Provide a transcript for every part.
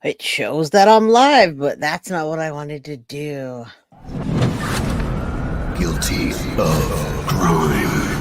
It shows that I'm live, but that's not what I wanted to do. Guilty of crime.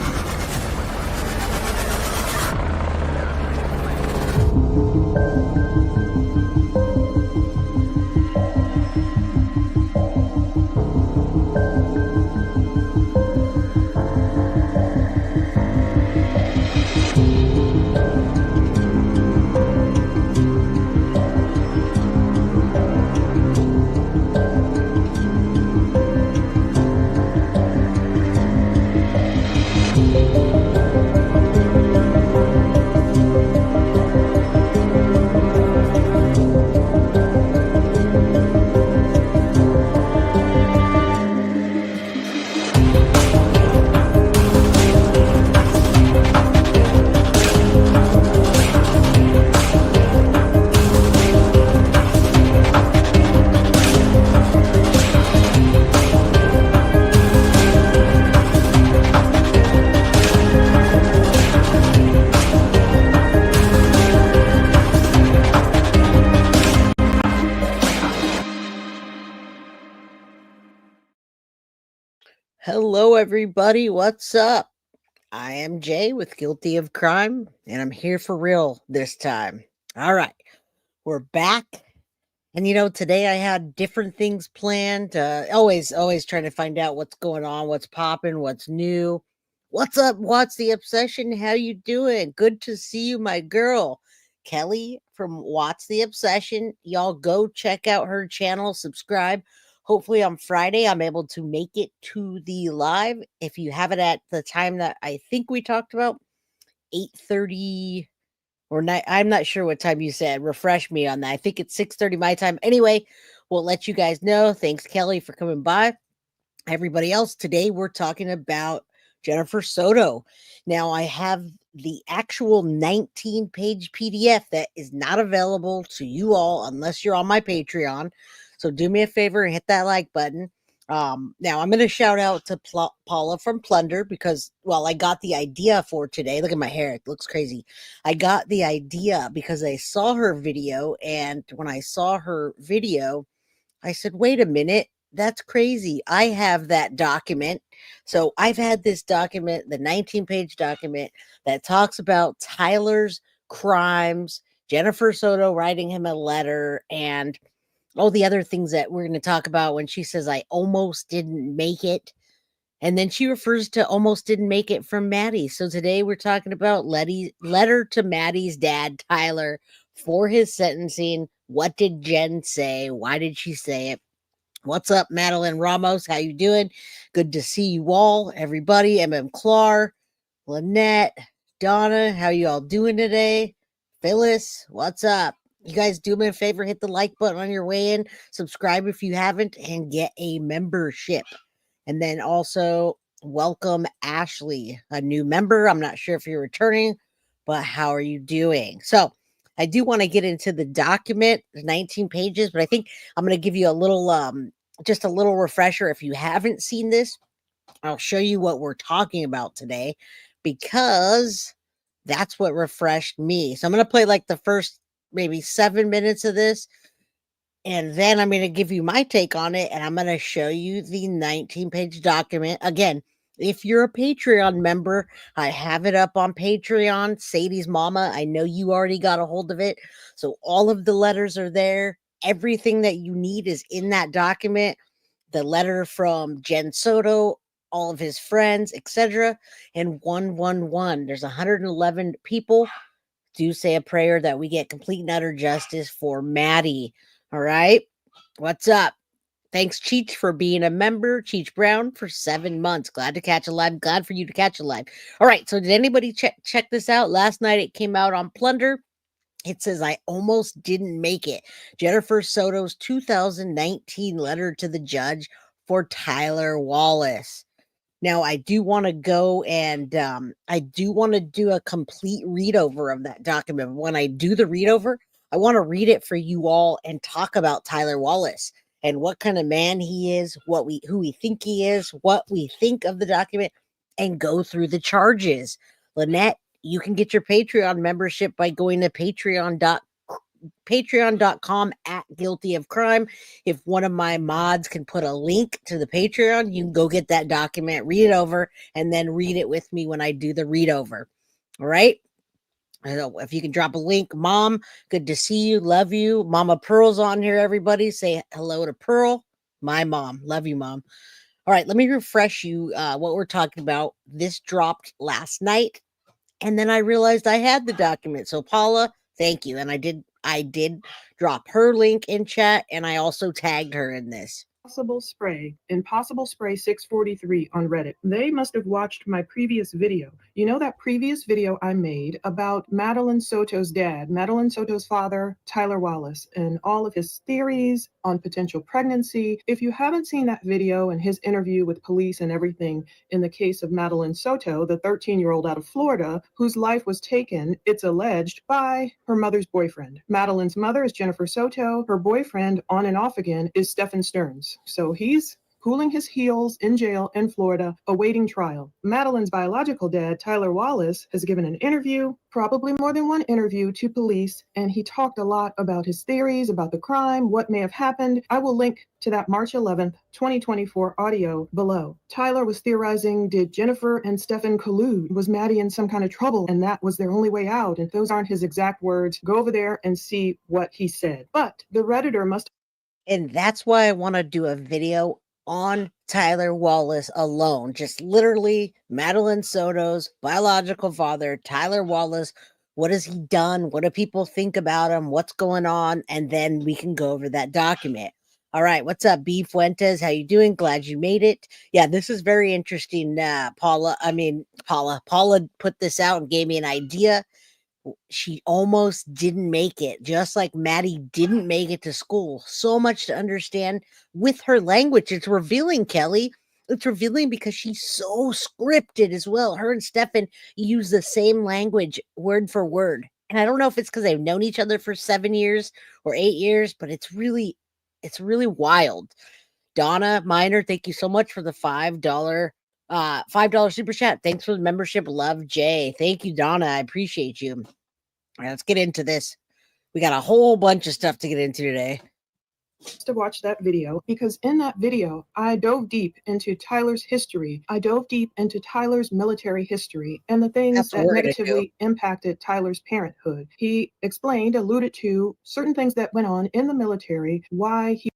Hello, everybody. What's up? I am Jay with Guilty of Crime, and I'm here for real this time. All right, we're back. And today I had different things planned. Always trying to find out what's going on, what's popping, what's new. What's up? What's the obsession? How you doing? Good to see you, my girl. Kelly from What's the Obsession. Y'all go check out her channel, subscribe. Hopefully on Friday I'm able to make it to the live. If you have it at the time that I think we talked about, 8:30 or 9, I'm not sure what time you said. Refresh me on that. I think it's 6:30 my time. Anyway, we'll let you guys know. Thanks, Kelly, for coming by. Everybody else, today we're talking about Jennifer Soto. Now, I have the actual 19-page PDF that is not available to you all unless you're on my Patreon. So do me a favor and hit that like button. Now I'm going to shout out to Paula from Plunder because, I got the idea for today. Look at my hair. It looks crazy. I got the idea because I saw her video, and when I saw her video, I said, wait a minute. That's crazy. I have that document. So I've had this document, the 19-page document that talks about Tyler's crimes, Jennifer Soto writing him a letter, and all the other things that we're going to talk about when she says, I almost didn't make it. And then she refers to almost didn't make it from Maddie. So today we're talking about letter to Maddie's dad, Tyler, for his sentencing. What did Jenn say? Why did she say it? What's up, Madeline Ramos? How you doing? Good to see you all, everybody. Clark, Lynette, Donna, how you all doing today? Phyllis, what's up? You guys do me a favor, hit the like button on your way in, subscribe if you haven't, and get a membership. And then also welcome Ashley, a new member. I'm not sure if you're returning, but how are you doing? So I do want to get into the document, 19 pages, but I think I'm going to give you a little, just a little refresher. If you haven't seen this, I'll show you what we're talking about today because that's what refreshed me. So I'm going to play like the first maybe 7 minutes of this, and then I'm going to give you my take on it, and I'm going to show you the 19-page document. Again, if you're a Patreon member, I have it up on Patreon. Sadie's Mama, I know you already got a hold of it. So all of the letters are there. Everything that you need is in that document. The letter from Jenn Soto, all of his friends, etc. And 111. There's 111 people. Do say a prayer that we get complete and utter justice for Maddie. All right. What's up? Thanks, Cheech, for being a member. Cheech Brown for 7 months. Glad to catch a live. Glad for you to catch a live. All right. So did anybody check this out? Last night it came out on Plunder. It says, I almost didn't make it. Jennifer Soto's 2019 letter to the judge for Tyler Wallace. Now, I do want to go and I do want to do a complete read over of that document. When I do the read over, I want to read it for you all and talk about Tyler Wallace and what kind of man he is, who we think he is, what we think of the document, and go through the charges. Lynette, you can get your Patreon membership by going to patreon.com at guilty of crime. If one of my mods can put a link to the Patreon, you can go get that document, read it over, and then read it with me when I do the read over. All right. If you can drop a link, Mom, good to see you. Love you. Mama Pearl's on here, everybody. Say hello to Pearl, my mom. Love you, Mom. All right, let me refresh you what we're talking about. This dropped last night, and then I realized I had the document. So Paula, thank you. And I did drop her link in chat, and I also tagged her in this. Impossible Spray 643 on Reddit. They must have watched my previous video. You know that previous video I made about Madeline Soto's dad, Madeline Soto's father, Tyler Wallace, and all of his theories on potential pregnancy. If you haven't seen that video and his interview with police and everything in the case of Madeline Soto, the 13-year-old out of Florida, whose life was taken, it's alleged, by her mother's boyfriend. Madeline's mother is Jennifer Soto. Her boyfriend, on and off again, is Stephen Stearns. So he's cooling his heels in jail in Florida, awaiting trial. Madeline's biological dad, Tyler Wallace, has given an interview, probably more than one interview, to police, and he talked a lot about his theories, about the crime, what may have happened. I will link to that March 11th, 2024 audio below. Tyler was theorizing, did Jennifer and Stephen collude? Was Maddie in some kind of trouble and that was their only way out? And those aren't his exact words. Go over there and see what he said. But the Redditor must. And that's why I want to do a video on Tyler Wallace alone. Just literally Madeline Soto's biological father, Tyler Wallace. What has he done? What do people think about him? What's going on? And then we can go over that document. All right, what's up, B Fuentes? How you doing? Glad you made it. Yeah, this is very interesting. Paula put this out and gave me an idea. She almost didn't make it, just like Maddie didn't make it to school. So much to understand with her language. It's revealing, Kelly. It's revealing because she's so scripted as well. Her and Stefan use the same language word for word. And I don't know if it's because they've known each other for 7 years or 8 years, but it's really wild. Donna Miner, thank you so much for the $5 super chat. Thanks for the membership. Love Jay. Thank you, Donna. I appreciate you. All right, let's get into this. We got a whole bunch of stuff to get into today. To watch that video, because in that video I dove deep into Tyler's history. I dove deep into Tyler's military history and the things that negatively impacted Tyler's parenthood. He explained, alluded to certain things that went on in the military, why he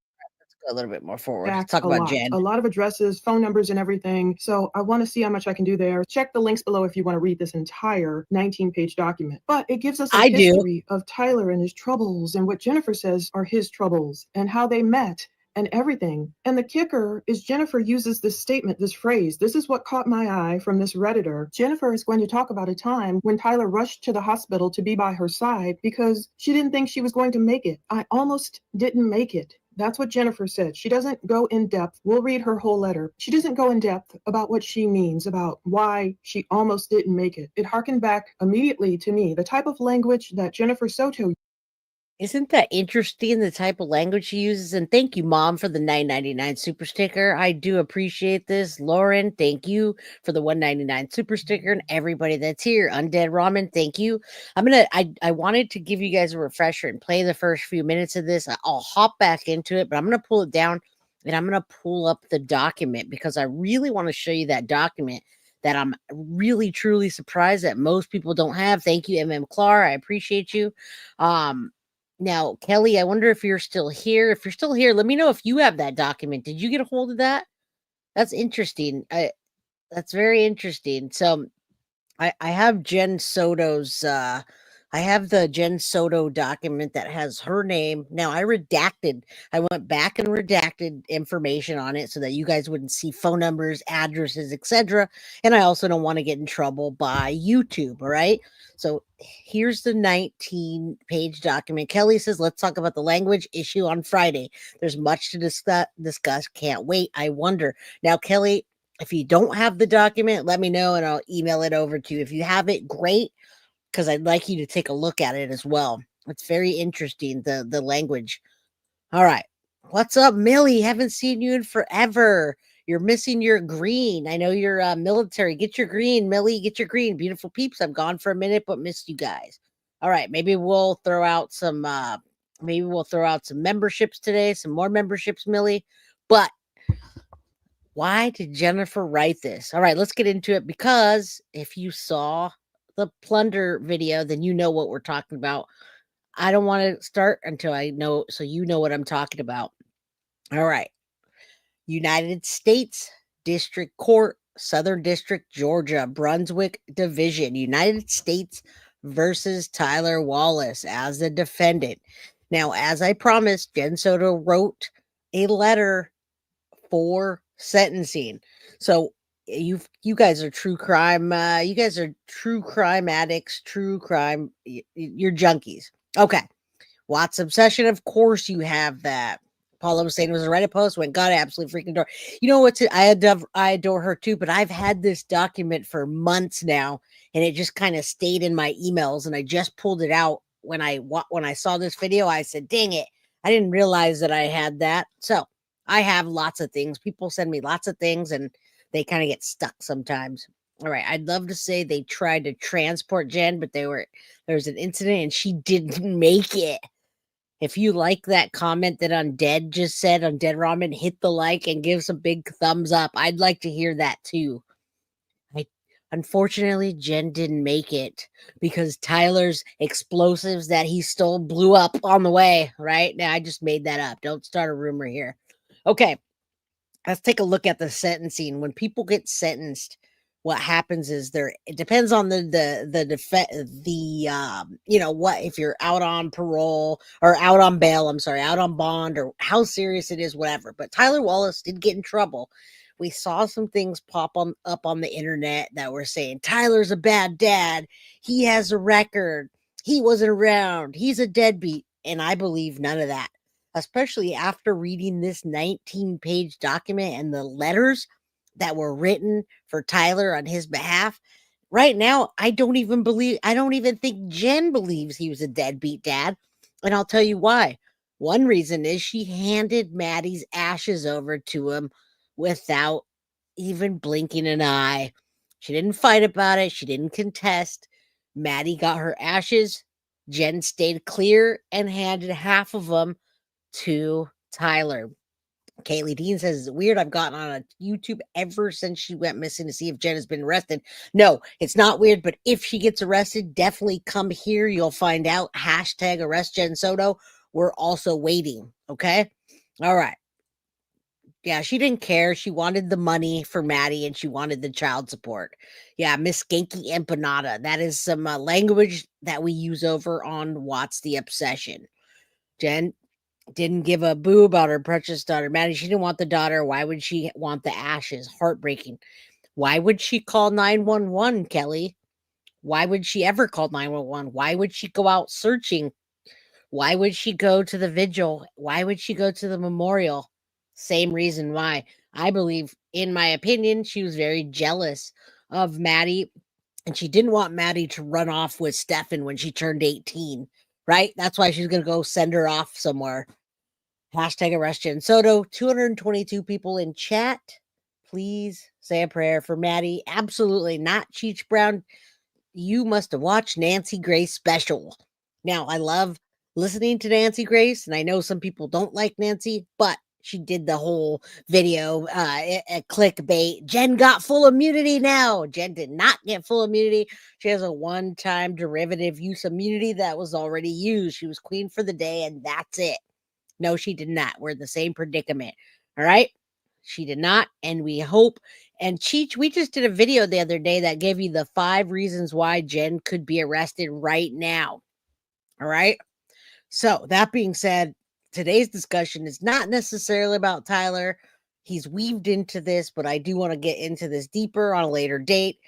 a little bit more forward. Let's talk about Jenn. A lot of addresses, phone numbers, and everything. So I want to see how much I can do there. Check the links below if you want to read this entire 19-page document. But it gives us a history of Tyler and his troubles and what Jennifer says are his troubles and how they met and everything. And the kicker is Jennifer uses this statement, this phrase. This is what caught my eye from this Redditor. Jennifer is going to talk about a time when Tyler rushed to the hospital to be by her side because she didn't think she was going to make it. I almost didn't make it. That's what Jennifer said. She doesn't go in depth. We'll read her whole letter. She doesn't go in depth about what she means, about why she almost didn't make it. It harkened back immediately to me, the type of language that Jennifer Soto. Isn't that interesting, the type of language she uses? And thank you, Mom, for the $9.99 super sticker. I do appreciate this. Lauren, thank you for the $1.99 super sticker. And everybody that's here, Undead Ramen, thank you. I wanted to give you guys a refresher and play the first few minutes of this. I'll hop back into it, but I'm going to pull it down and I'm going to pull up the document because I really want to show you that document that I'm really, truly surprised that most people don't have. Thank you, MM Clar. I appreciate you. Now, Kelly, I wonder if you're still here. If you're still here, let me know if you have that document. Did you get a hold of that? That's interesting. That's very interesting. So I have Jenn Soto's I have the Jenn Soto document that has her name. Now I went back and redacted information on it so that you guys wouldn't see phone numbers, addresses, etc. And I also don't want to get in trouble by YouTube. All right. So here's the 19-page document. Kelly says, let's talk about the language issue on Friday. There's much to discuss. Can't wait. I wonder. Now, Kelly, if you don't have the document, let me know and I'll email it over to you. If you have it, great, because I'd like you to take a look at it as well. It's very interesting, the language. All right. What's up, Millie? Haven't seen you in forever. You're missing your green. I know you're military. Get your green, Millie. Get your green. Beautiful peeps. I'm gone for a minute, but missed you guys. All right, maybe we'll throw out some memberships today, some more memberships, Millie. But why did Jennifer write this? All right, let's get into it, because if you saw the Plunder video, then you know what we're talking about. I don't want to start until I know, so you know what I'm talking about. All right. United States District Court, Southern District, Georgia, Brunswick Division, United States versus Tyler Wallace as the defendant. Now, as I promised, Jenn Soto wrote a letter for sentencing. So you guys are true crime. You guys are true crime addicts. True crime. You're junkies. Okay. Watts obsession. Of course, you have that. Paula was saying it was a Reddit post. Went, God, I absolutely freaking adore. You know what's? I adore her too. But I've had this document for months now, and it just kind of stayed in my emails. And I just pulled it out when I saw this video. I said, "Dang it! I didn't realize that I had that." So I have lots of things. People send me lots of things, and they kind of get stuck sometimes. All right, I'd love to say they tried to transport Jenn, but there was an incident, and she didn't make it. If you like that comment that Undead just said, Undead Ramen, hit the like and give some big thumbs up. I'd like to hear that too. Unfortunately, Jenn didn't make it because Tyler's explosives that he stole blew up on the way, right? Now, I just made that up. Don't start a rumor here. Okay, let's take a look at the sentencing. When people get sentenced, what happens is it depends on what, if you're out on parole or out on bail, out on bond, or how serious it is, whatever. But Tyler Wallace did get in trouble. We saw some things pop up on the internet that were saying Tyler's a bad dad. He has a record. He wasn't around. He's a deadbeat. And I believe none of that, especially after reading this 19-page document and the letters that were written for Tyler on his behalf. Right now, I don't even think Jenn believes he was a deadbeat dad. And I'll tell you why. One reason is she handed Maddie's ashes over to him without even blinking an eye. She didn't fight about it. She didn't contest. Maddie got her ashes. Jenn stayed clear and handed half of them to Tyler. Kaylee Dean says, it's weird. I've gotten on a YouTube ever since she went missing to see if Jenn has been arrested. No, it's not weird, but if she gets arrested, definitely come here. You'll find out. Hashtag arrest Jenn Soto. We're also waiting. Okay. All right. Yeah, she didn't care. She wanted the money for Maddie, and she wanted the child support. Yeah, Miss Genki Empanada. That is some language that we use over on What's the Obsession. Jenn didn't give a boo about her precious daughter, Maddie. She didn't want the daughter. Why would she want the ashes? Heartbreaking. Why would she call 911, Kelly? Why would she ever call 911? Why would she go out searching? Why would she go to the vigil? Why would she go to the memorial? Same reason why. I believe, in my opinion, she was very jealous of Maddie, and she didn't want Maddie to run off with Stefan when she turned 18, right? That's why she's going to go send her off somewhere. Hashtag arrest Jenn Soto. 222 people in chat. Please say a prayer for Maddie. Absolutely not. Cheech Brown, you must have watched Nancy Grace special. Now, I love listening to Nancy Grace, and I know some people don't like Nancy, but she did the whole video, clickbait. Jenn got full immunity now. Jenn did not get full immunity. She has a one-time derivative use immunity that was already used. She was queen for the day, and that's it. No, she did not. We're in the same predicament. All right? She did not, and we hope. And Cheech, we just did a video the other day that gave you the 5 reasons why Jenn could be arrested right now. All right? So, that being said, today's discussion is not necessarily about Tyler. He's weaved into this, but I do want to get into this deeper on a later date.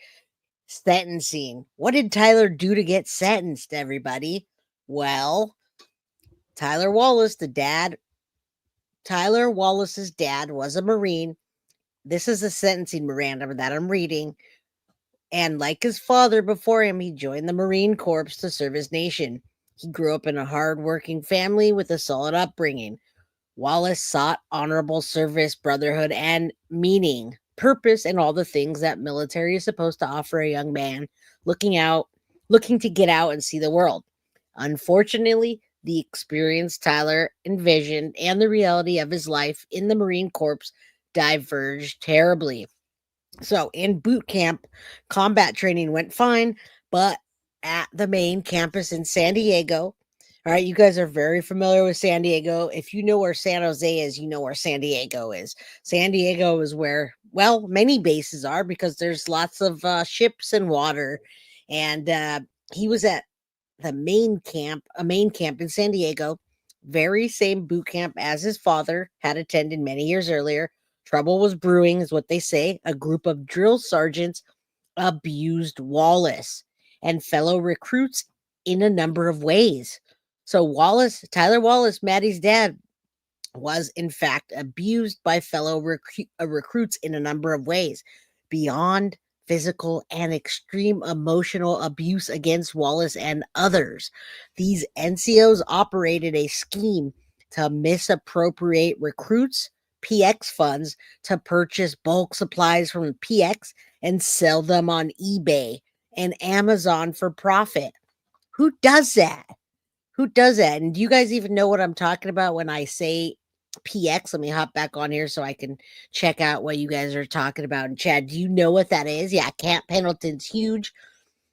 Sentencing. What did Tyler do to get sentenced, everybody? Well, Tyler Wallace's dad was a Marine. This is a sentencing memorandum that I'm reading. And like his father before him, he joined the Marine Corps to serve his nation. He grew up in a hard-working family with a solid upbringing. Wallace sought honorable service, brotherhood, and meaning, purpose, and all the things that military is supposed to offer a young man looking to get out and see the world. Unfortunately, the experience Tyler envisioned and the reality of his life in the Marine Corps diverged terribly. So, in boot camp, combat training went fine, but at the main campus in San Diego, all right, you guys are very familiar with San Diego. If you know where San Jose is, you know where San Diego is. San Diego is where, well, many bases are because there's lots of ships and water. And he was at a main camp in San Diego, very same boot camp as his father had attended many years earlier. Trouble was brewing, is what they say. A group of drill sergeants abused Wallace and fellow recruits in a number of ways. So Tyler Wallace, Maddie's dad, was in fact abused by fellow recruits in a number of ways, beyond physical and extreme emotional abuse against Wallace and others. These NCOs operated a scheme to misappropriate recruits' PX funds to purchase bulk supplies from PX and sell them on eBay and Amazon for profit. Who does that? Who does that? And do you guys even know what I'm talking about when I say PX? Let me hop back on here so I can check out what you guys are talking about. And Chad, do you know what that is? Yeah, Camp Pendleton's huge.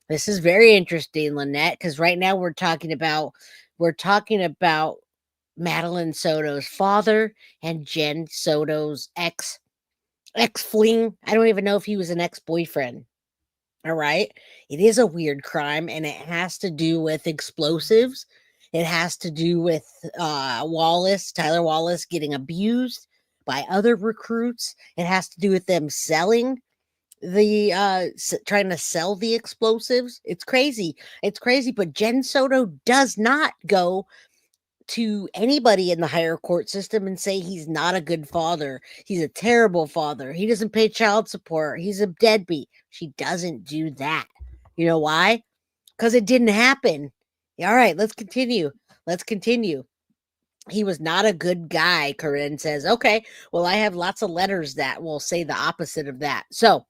This is very interesting, Lynette, because right now we're talking about Madeline Soto's father and Jenn Soto's ex fling. I don't even know if he was an ex-boyfriend. All right. It is a weird crime and it has to do with explosives. It has to do with Tyler Wallace getting abused by other recruits. It has to do with them selling trying to sell the explosives. It's crazy. It's crazy. But Jenn Soto does not go to anybody in the higher court system and say he's not a good father. He's a terrible father. He doesn't pay child support. He's a deadbeat. She doesn't do that. You know why? Because it didn't happen. All right, let's continue. Let's continue. He was not a good guy, Corinne says. Okay, well, I have lots of letters that will say the opposite of that. So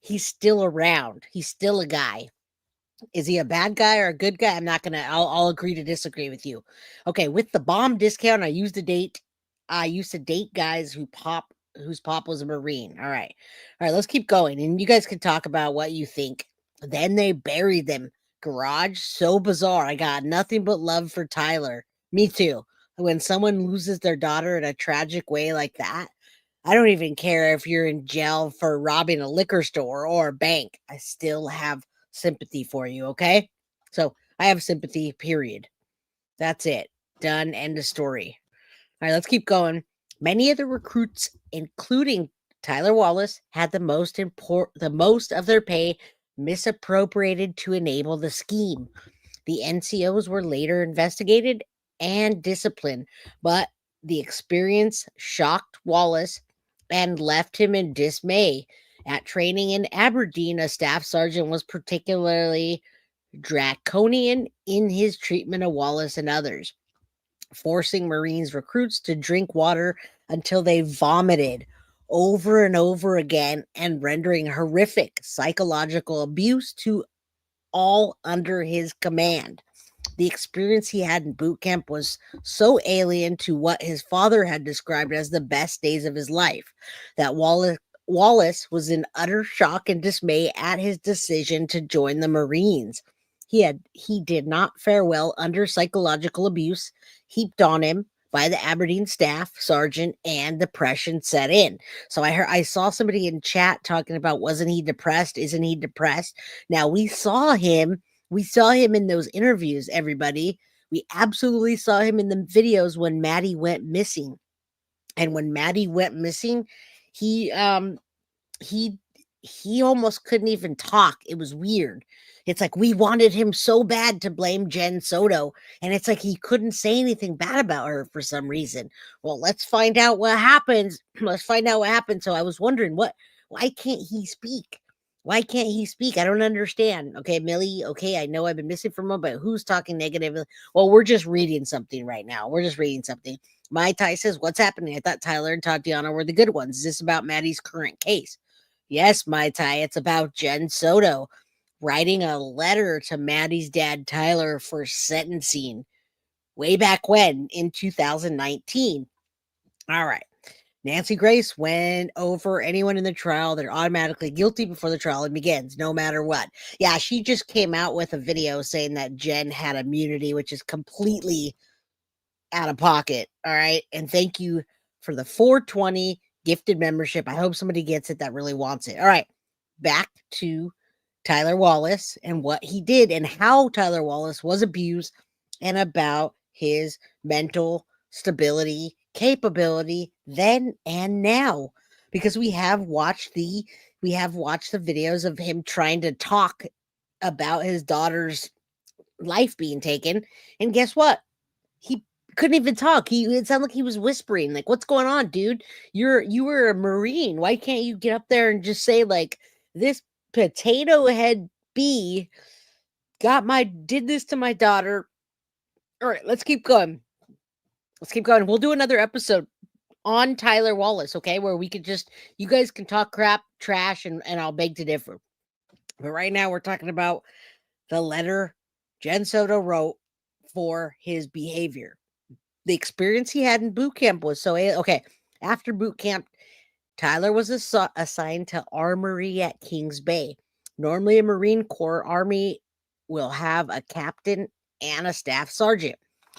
he's still around. He's still a guy. Is he a bad guy or a good guy? I'll agree to disagree with you. Okay, with the bomb discount, I used to date guys whose pop was a Marine. All right, let's keep going. And you guys can talk about what you think. Then they buried them. Garage, so bizarre. I got nothing but love for Tyler. Me too. When someone loses their daughter in a tragic way like that, I don't even care if you're in jail for robbing a liquor store or a bank. I still have sympathy for you, okay? So I have sympathy, period. That's it. Done. End of story. All right, let's keep going. Many of the recruits, including Tyler Wallace, had the most of their pay misappropriated to enable the scheme. The NCOs were later investigated and disciplined, but the experience shocked Wallace and left him in dismay. At training in Aberdeen, a staff sergeant was particularly draconian in his treatment of Wallace and others, forcing Marines recruits to drink water until they vomited over and over again and rendering horrific psychological abuse to all under his command. The experience he had in boot camp was so alien to what his father had described as the best days of his life that Wallace was in utter shock and dismay at his decision to join the Marines. He did not fare well under psychological abuse heaped on him by the Aberdeen staff sergeant, and depression set in. So I saw somebody in chat talking about, wasn't he depressed? Isn't he depressed? Now we saw him in those interviews, everybody. We absolutely saw him in the videos when Maddie went missing. And when Maddie went missing, he almost couldn't even talk. It was weird. It's like we wanted him so bad to blame Jenn Soto, and it's like he couldn't say anything bad about her for some reason. Well, let's find out what happens. Let's find out what happened. So I was wondering, why can't he speak? Why can't he speak? I don't understand. Okay, Millie, okay, I know I've been missing from him, but who's talking negative? Well, we're just reading something right now. We're just reading something. Mai Tai says, what's happening? I thought Tyler and Tatiana were the good ones. Is this about Maddie's current case? Yes, Mai Tai, it's about Jenn Soto. writing a letter to Maddie's dad, Tyler, for sentencing way back when in 2019. All right. Nancy Grace went over anyone in the trial. They're automatically guilty before the trial begins, no matter what. Yeah, she just came out with a video saying that Jenn had immunity, which is completely out of pocket. All right. And thank you for the 420 gifted membership. I hope somebody gets it that really wants it. All right. Back to Tyler Wallace and what he did and how Tyler Wallace was abused and about his mental stability, capability then and now. Because we have watched the videos of him trying to talk about his daughter's life being taken. And guess what? He couldn't even talk. It sounded like he was whispering. Like, what's going on, dude? You were a Marine. Why can't you get up there and just say, like, this potato head bee did this to my daughter? All right, let's keep going. We'll do another episode on Tyler Wallace, okay? Where we could you guys can talk crap, trash, and I'll beg to differ. But right now we're talking about the letter Jenn Soto wrote for his behavior. The experience he had in boot camp was okay. After boot camp, Tyler was assigned to Armory at Kings Bay. Normally, a Marine Corps Army will have a captain and a staff sergeant.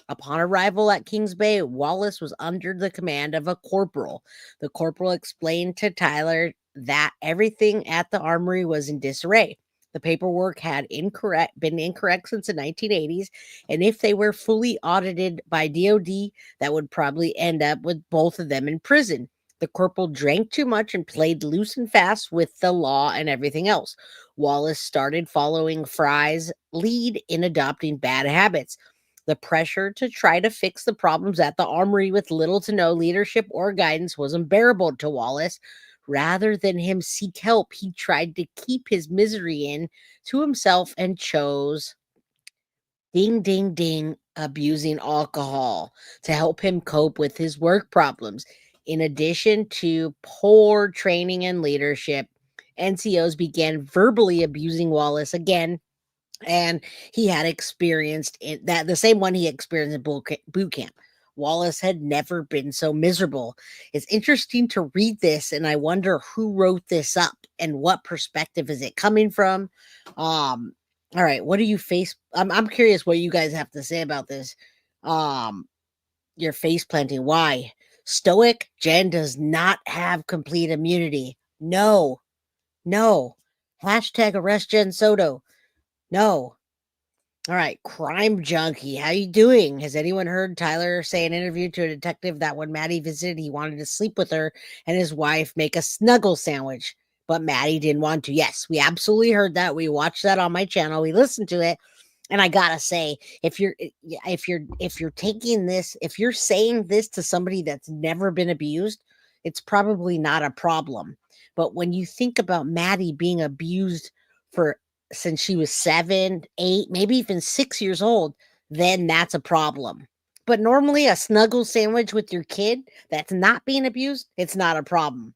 Upon arrival at Kings Bay, Wallace was under the command of a corporal. The corporal explained to Tyler that everything at the armory was in disarray. The paperwork had been incorrect since the 1980s, and if they were fully audited by DOD, that would probably end up with both of them in prison. The corporal drank too much and played loose and fast with the law and everything else. Wallace started following Fry's lead in adopting bad habits. The pressure to try to fix the problems at the armory with little to no leadership or guidance was unbearable to Wallace. Rather than him seek help, he tried to keep his misery in to himself and chose ding, ding, ding, abusing alcohol to help him cope with his work problems. In addition to poor training and leadership, NCOs began verbally abusing Wallace again, and he had experienced the same one he experienced in boot camp. Wallace had never been so miserable. It's interesting to read this, and I wonder who wrote this up and what perspective is it coming from. All right, what do you face? I'm curious what you guys have to say about this. Your face planting. Why? Stoic Jenn does not have complete immunity. No. Hashtag arrest Jenn Soto. No. All right, crime junkie, how you doing? Has anyone heard Tyler say in an interview to a detective that when Maddie visited, he wanted to sleep with her and his wife make a snuggle sandwich, but Maddie didn't want to? Yes, we absolutely heard that. We watched that on my channel. We listened to it, and I gotta say, if you're taking this, if you're saying this to somebody that's never been abused, it's probably not a problem. But when you think about Maddie being abused since she was 7, 8, maybe even 6 years old, then that's a problem. But normally a snuggle sandwich with your kid that's not being abused, it's not a problem.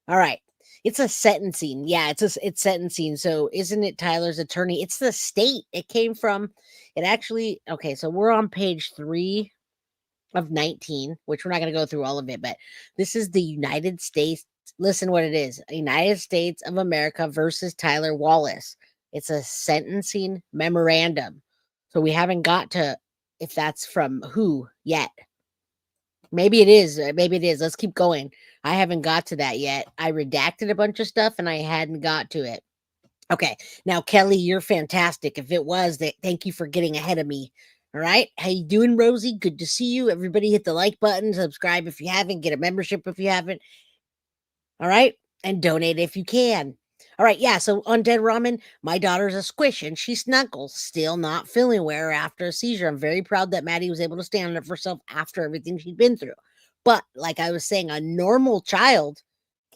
All right. It's a sentencing. Yeah, it's sentencing. So isn't it Tyler's attorney? It's the state. It came from, it actually, okay, so we're on page 3 of 19, which we're not going to go through all of it, but this is the United States. Listen what it is. United States of America versus Tyler Wallace. It's a sentencing memorandum. So we haven't got to if that's from who yet. Maybe it is. Let's keep going. I haven't got to that yet. I redacted a bunch of stuff and I hadn't got to it. Okay. Now, Kelly, you're fantastic. If it was, thank you for getting ahead of me. All right. How you doing, Rosie? Good to see you. Everybody hit the like button, subscribe if you haven't, get a membership if you haven't. All right. And donate if you can. All right. Yeah. So Undead Ramen, my daughter's a squish and she snuggles, still not feeling well after a seizure. I'm very proud that Maddie was able to stand up for herself after everything she'd been through. But like I was saying, a normal child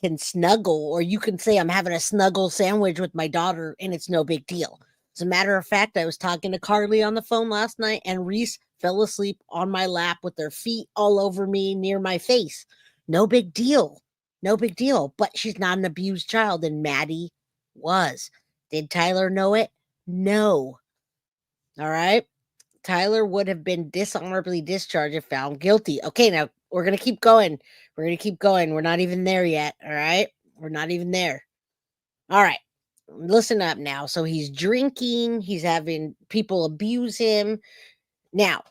can snuggle, or you can say, I'm having a snuggle sandwich with my daughter and it's no big deal. As a matter of fact, I was talking to Carly on the phone last night and Reese fell asleep on my lap with their feet all over me near my face. No big deal. No big deal. But she's not an abused child, and Maddie was. Did Tyler know it? No. All right. Tyler would have been dishonorably discharged if found guilty. Okay, now we're going to keep going. We're going to keep going. We're not even there yet. All right. We're not even there. All right. Listen up now. So he's drinking, he's having people abuse him. Now,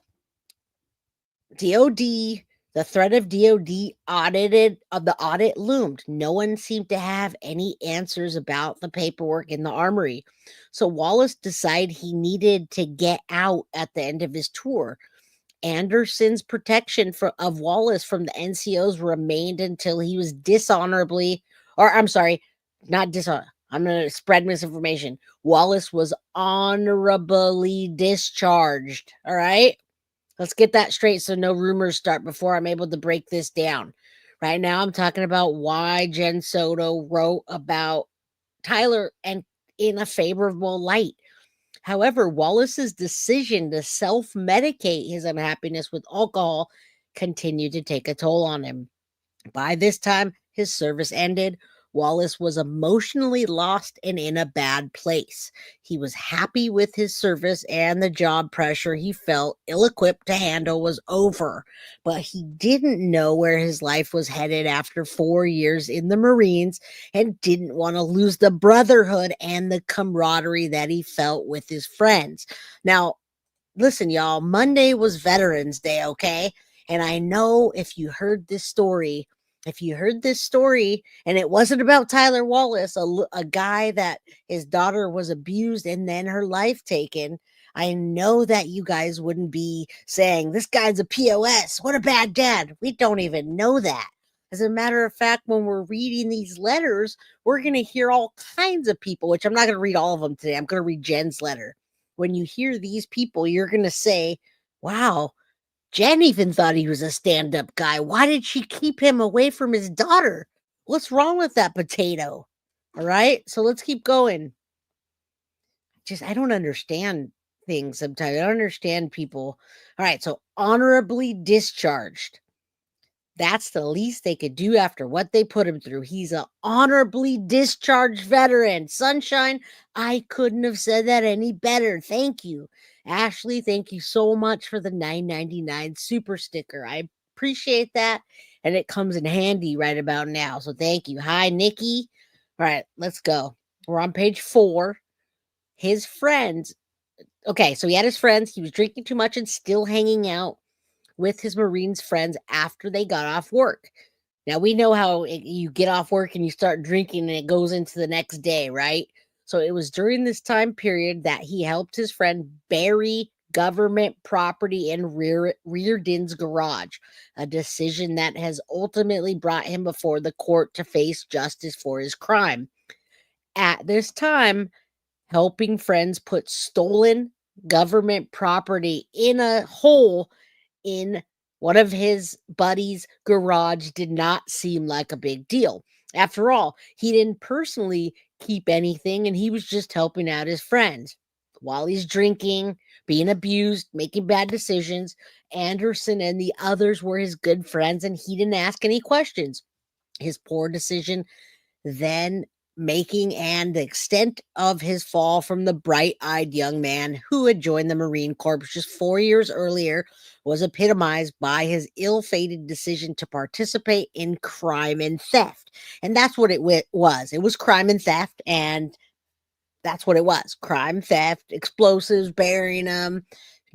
DOD, the threat of DOD the audit loomed. No one seemed to have any answers about the paperwork in the armory. So Wallace decided he needed to get out at the end of his tour. Anderson's protection of Wallace from the NCOs remained until he was dishonorably, or I'm sorry, not dishonor. I'm going to spread misinformation. Wallace was honorably discharged. All right. Let's get that straight so no rumors start before I'm able to break this down. Right now, I'm talking about why Jenn Soto wrote about Tyler and in a favorable light. However, Wallace's decision to self-medicate his unhappiness with alcohol continued to take a toll on him. By this time, his service ended. Wallace was emotionally lost and in a bad place. He was happy with his service and the job pressure he felt ill-equipped to handle was over, but he didn't know where his life was headed after 4 years in the Marines and didn't want to lose the brotherhood and the camaraderie that he felt with his friends. Now, listen, y'all, Monday was Veterans Day, okay? And I know if you heard this story and it wasn't about Tyler Wallace, a guy that his daughter was abused and then her life taken, I know that you guys wouldn't be saying, this guy's a POS. What a bad dad. We don't even know that. As a matter of fact, when we're reading these letters, we're going to hear all kinds of people, which I'm not going to read all of them today. I'm going to read Jenn's letter. When you hear these people, you're going to say, wow, Jenn even thought he was a stand-up guy. Why did she keep him away from his daughter? What's wrong with that potato? All right, so let's keep going. I don't understand things sometimes. I don't understand people. All right, so honorably discharged. That's the least they could do after what they put him through. He's an honorably discharged veteran. Sunshine, I couldn't have said that any better. Thank you. Ashley, thank you so much for the $9.99 super sticker. I appreciate that. And it comes in handy right about now. So thank you. Hi, Nikki. All right, let's go. We're on page 4. His friends. Okay, so he had his friends. He was drinking too much and still hanging out with his Marines friends after they got off work. Now, we know how you get off work and you start drinking and it goes into the next day, right? So it was during this time period that he helped his friend bury government property in Reardon's garage, a decision that has ultimately brought him before the court to face justice for his crime. At this time, helping friends put stolen government property in a hole in one of his buddies' garage did not seem like a big deal. After all, he didn't personally keep anything and he was just helping out his friends. While he's drinking, being abused, making bad decisions, Anderson and the others were his good friends and he didn't ask any questions. His poor decision then making and the extent of his fall from the bright-eyed young man who had joined the Marine Corps just 4 years earlier was epitomized by his ill-fated decision to participate in crime and theft. And that's what it was. It was crime and theft, and that's what it was. Crime, theft, explosives, burying them,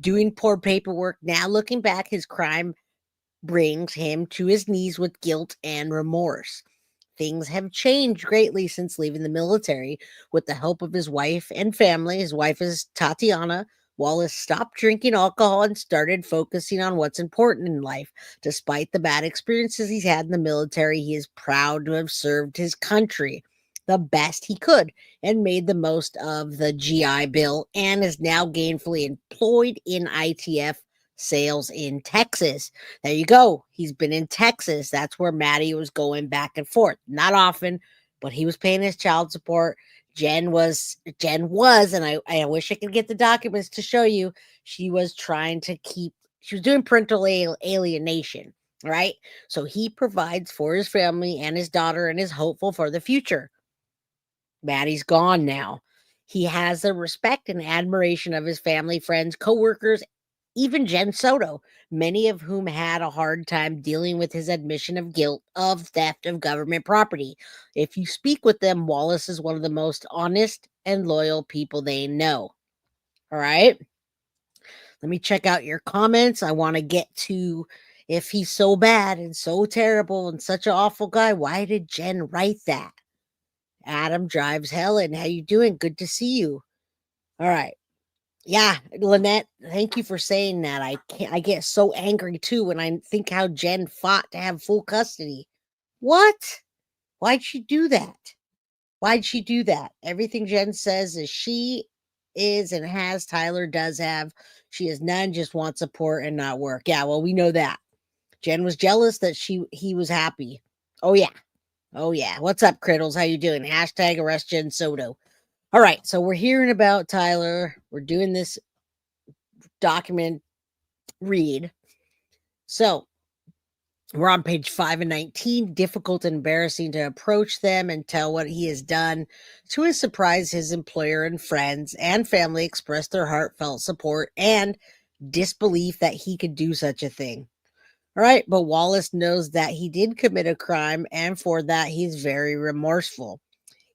doing poor paperwork. Now looking back, his crime brings him to his knees with guilt and remorse. Things have changed greatly since leaving the military. With the help of his wife and family, his wife is Tatiana, Wallace stopped drinking alcohol and started focusing on what's important in life. Despite the bad experiences he's had in the military, he is proud to have served his country the best he could and made the most of the GI Bill and is now gainfully employed in ITF sales in Texas. There you go. He's been in Texas. That's where Maddie was going back and forth. Not often, but he was paying his child support. Jenn was, and I wish I could get the documents to show you. She was trying to she was doing parental alienation, right? So he provides for his family and his daughter and is hopeful for the future. Maddie's gone now. He has the respect and admiration of his family, friends, coworkers, even Jenn Soto, many of whom had a hard time dealing with his admission of guilt of theft of government property. If you speak with them, Wallace is one of the most honest and loyal people they know. All right. Let me check out your comments. I want to get to, if he's so bad and so terrible and such an awful guy, why did Jenn write that? Adam drives Helen. How you doing? Good to see you. All right. Yeah, Lynette, thank you for saying that. I get so angry too when I think how Jenn fought to have full custody. What? Why'd she do that? Why'd she do that? Everything Jenn says is she is and has, Tyler does have. She is none, just wants support and not work. Yeah, well, we know that. Jenn was jealous that he was happy. Oh yeah. Oh yeah. What's up, Criddles? How you doing? Hashtag arrest Jenn Soto. All right, so we're hearing about Tyler. We're doing this document read. So we're on page 5 and 19. Difficult and embarrassing to approach them and tell what he has done. To his surprise, his employer and friends and family expressed their heartfelt support and disbelief that he could do such a thing. All right, but Wallace knows that he did commit a crime, and for that, he's very remorseful.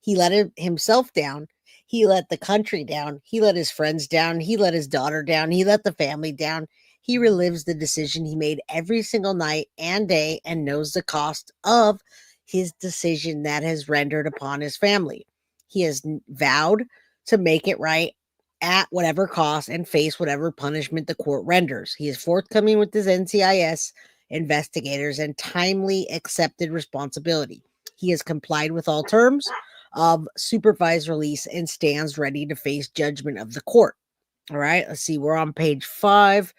He let himself down. He let the country down. He let his friends down. He let his daughter down. He let the family down. He relives the decision he made every single night and day and knows the cost of his decision that has rendered upon his family. He has vowed to make it right at whatever cost and face whatever punishment the court renders. He is forthcoming with his NCIS investigators and timely accepted responsibility. He has complied with all terms of supervised release and stands ready to face judgment of the court. All right, let's see. We're on page 5.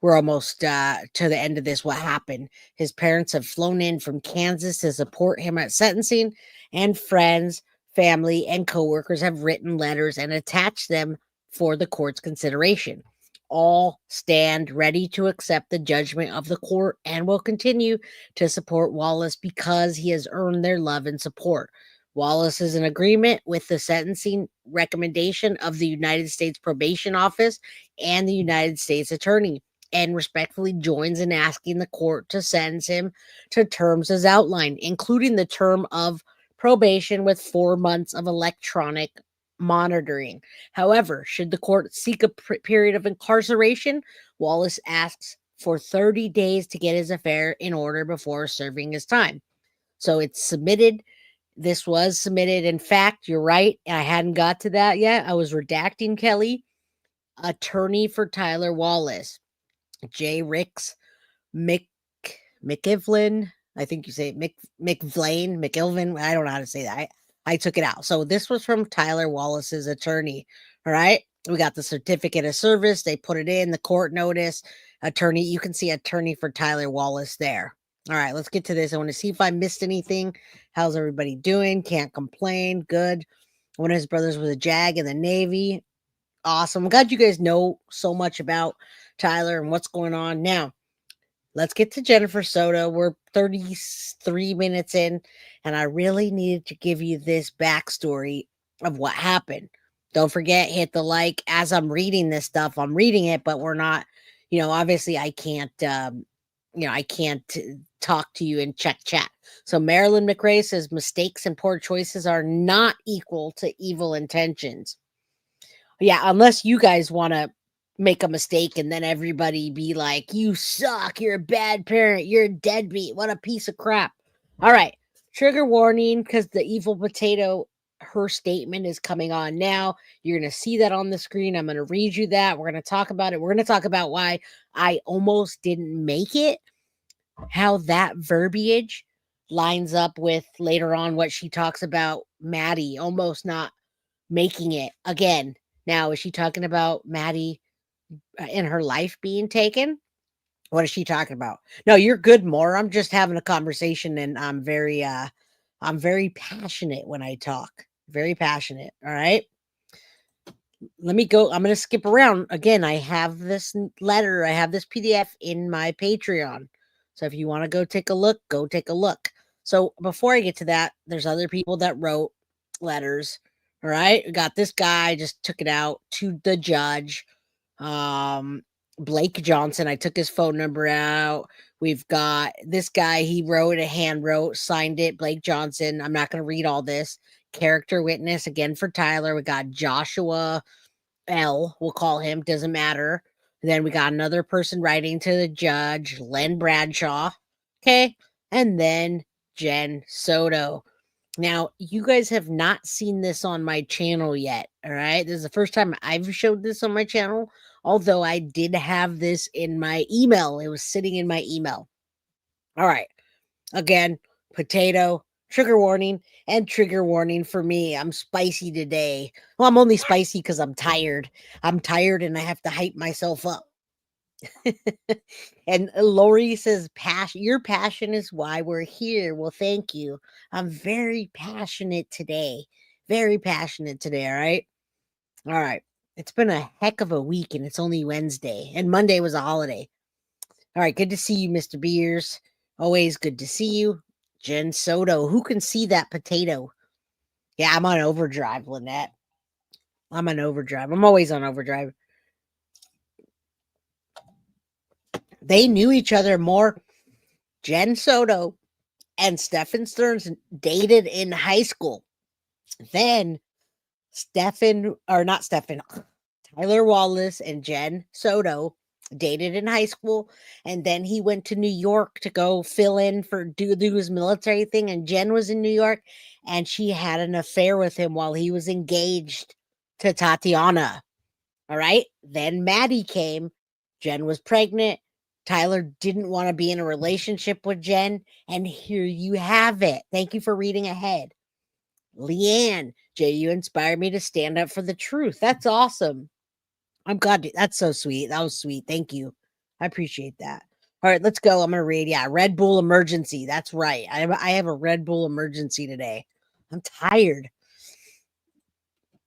We're almost to the end of this. What happened? His parents have flown in from Kansas to support him at sentencing, and friends, family, and coworkers have written letters and attached them for the court's consideration. All stand ready to accept the judgment of the court and will continue to support Wallace because he has earned their love and support. Wallace is in agreement with the sentencing recommendation of the United States Probation Office and the United States Attorney, and respectfully joins in asking the court to sentence him to terms as outlined, including the term of probation with 4 months of electronic monitoring. However, should the court seek a period of incarceration, Wallace asks for 30 days to get his affair in order before serving his time. So it's submitted. This was submitted. In fact, you're right. I hadn't got to that yet. I was redacting Kelly, attorney for Tyler Wallace. J. Ricks McIvlin. I think you say McIlvin. I don't know how to say that. I took it out. So this was from Tyler Wallace's attorney. All right. We got the certificate of service. They put it in the court notice. Attorney. You can see attorney for Tyler Wallace there. All right. Let's get to this. I want to see if I missed anything. How's everybody doing? Can't complain. Good. One of his brothers was a JAG in the Navy. Awesome. I'm glad you guys know so much about Tyler and what's going on. Now, let's get to Jennifer Soto. We're 33 minutes in, and I really needed to give you this backstory of what happened. Don't forget, hit the like. As I'm reading this stuff, I'm reading it, but we're not, obviously I can't, I can't talk to you and check chat. So Marilyn McRae says mistakes and poor choices are not equal to evil intentions. Yeah, unless you guys want to make a mistake and then everybody be like, you suck, you're a bad parent, you're a deadbeat, what a piece of crap. All right, trigger warning, because the evil potato, her statement is coming on now. You're going to see that on the screen. I'm going to read you that. We're going to talk about it. We're going to talk about why I almost didn't make it, how that verbiage lines up with later on what she talks about Maddie almost not making it again. Now, is she talking about Maddie in her life being taken? What is she talking about? No, you're good, More. I'm just having a conversation, and I'm very passionate when I talk. Very passionate. All right. Let me go. I'm going to skip around again. I have this letter. I have this PDF in my Patreon. So if you want to go take a look, go take a look. So before I get to that, there's other people that wrote letters. All right, we got this guy just took it out to the judge. Blake Johnson, I took his phone number out. We've got this guy, he wrote a hand wrote, signed it, Blake Johnson. I'm not going to read all this. Character witness again for Tyler. We got Joshua L, we'll call him, doesn't matter. Then we got another person writing to the judge, Len Bradshaw. Okay. And then Jenn Soto. Now, you guys have not seen this on my channel yet. All right. This is the first time I've showed this on my channel, although I did have this in my email. It was sitting in my email. All right. Again, potato, trigger warning, and trigger warning for me. I'm spicy today. Well, I'm only spicy because I'm tired. I'm tired and I have to hype myself up. And Lori says, your passion is why we're here. Well, thank you. I'm very passionate today. Very passionate today. All right. All right. It's been a heck of a week and it's only Wednesday and Monday was a holiday. All right. Good to see you, Mr. Beers. Always good to see you. Jenn Soto. Who can see that potato? Yeah, I'm on overdrive, Lynette. I'm on overdrive. I'm always on overdrive. They knew each other more. Jenn Soto and Stephen Stearns dated in high school. Then Tyler Wallace and Jenn Soto dated in high school. And then he went to New York to go fill in for do his military thing. And Jenn was in New York and she had an affair with him while he was engaged to Tatiana. All right. Then Maddie came. Jenn was pregnant. Tyler didn't want to be in a relationship with Jenn. And here you have it. Thank you for reading ahead. Leanne, Jay, you inspired me to stand up for the truth. That's awesome. I'm glad. That's so sweet. That was sweet. Thank you. I appreciate that. All right, let's go. I'm going to read. Yeah, Red Bull emergency. That's right. I have a Red Bull emergency today. I'm tired.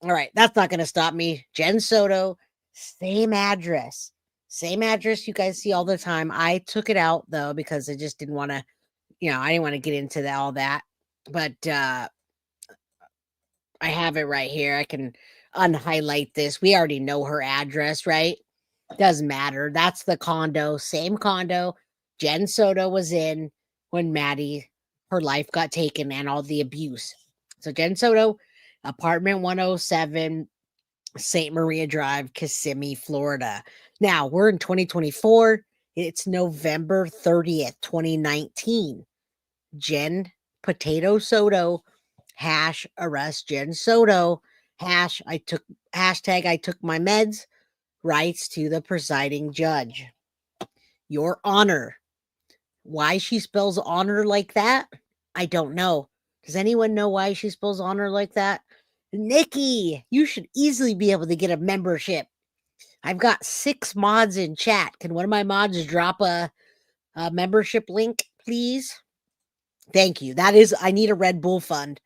All right, that's not going to stop me. Jenn Soto, same address. Same address you guys see all the time. I took it out, though, because I just didn't want to, I didn't want to get into all that. But I have it right here. I can unhighlight this. We already know her address, right? Doesn't matter. That's the condo. Same condo Jenn Soto was in when Maddie, her life got taken and all the abuse. So Jenn Soto, apartment 107, St. Maria Drive, Kissimmee, Florida. Now, we're in 2024. It's November 30th, 2019. Jenn Potato Soto, #arrest Jenn Soto, hashtag I took my meds, writes to the presiding judge. Your Honor. Why she spells honor like that? I don't know. Does anyone know why she spells honor like that? Nikki, you should easily be able to get a membership. I've got 6 mods in chat. Can one of my mods drop a membership link, please? Thank you. I need a Red Bull fund.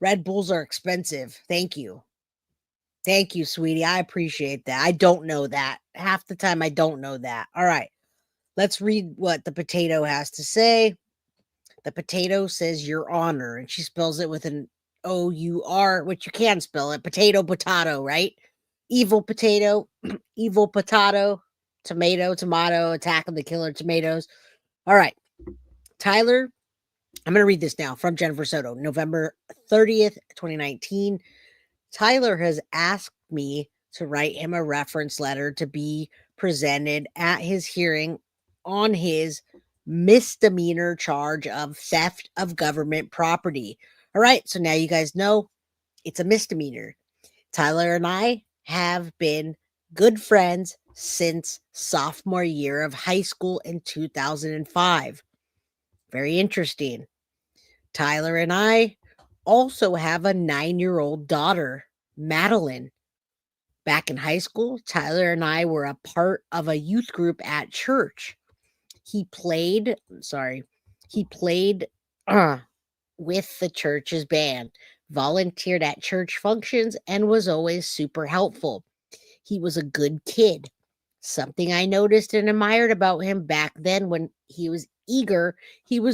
Red Bulls are expensive. Thank you. Thank you, sweetie. I appreciate that. I don't know that. Half the time I don't know that. All right. Let's read what the potato has to say. The potato says, Your Honor, and she spells it with an O-U-R, which you can spell it. Potato, right? Evil potato, evil potato, tomato, Attack of the Killer Tomatoes. All right. Tyler, I'm going to read this now from Jennifer Soto, November 30th, 2019. Tyler has asked me to write him a reference letter to be presented at his hearing on his misdemeanor charge of theft of government property. All right, so now you guys know it's a misdemeanor. Tyler and I have been good friends since sophomore year of high school in 2005. Very interesting. Tyler and I also have a 9-year-old daughter, Madeline. Back in high school, Tyler and I were a part of a youth group at church. He played with the church's band, volunteered at church functions, and was always super helpful. He was a good kid. Something I noticed and admired about him back then when he was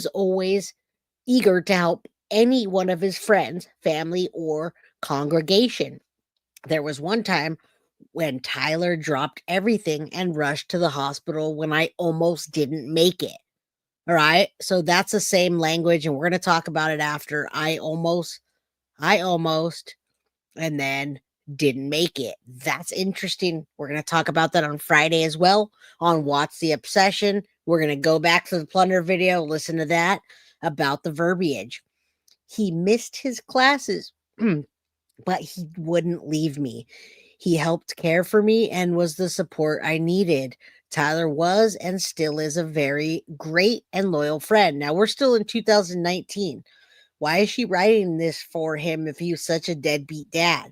always eager to help any one of his friends, family, or congregation. There was one time when Tyler dropped everything and rushed to the hospital when I almost didn't make it. All right. So that's the same language, and we're going to talk about it after. I almost, and then didn't make it. That's interesting. We're going to talk about that on Friday as well on What's the Obsession. We're going to go back to the Plunder video, listen to that about the verbiage. He missed his classes, but he wouldn't leave me. He helped care for me and was the support I needed. Tyler was and still is a very great and loyal friend. Now, we're still in 2019. Why is she writing this for him if he was such a deadbeat dad?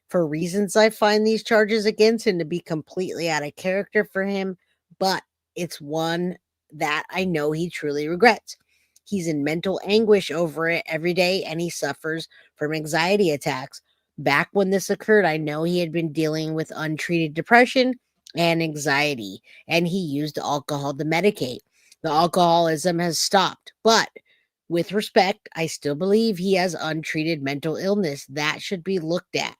For reasons I find these charges against him to be completely out of character for him, but it's one that I know he truly regrets. He's in mental anguish over it every day and he suffers from anxiety attacks. Back when this occurred, I know he had been dealing with untreated depression and anxiety, and he used alcohol to medicate. The alcoholism has stopped, but with respect, I still believe he has untreated mental illness that should be looked at.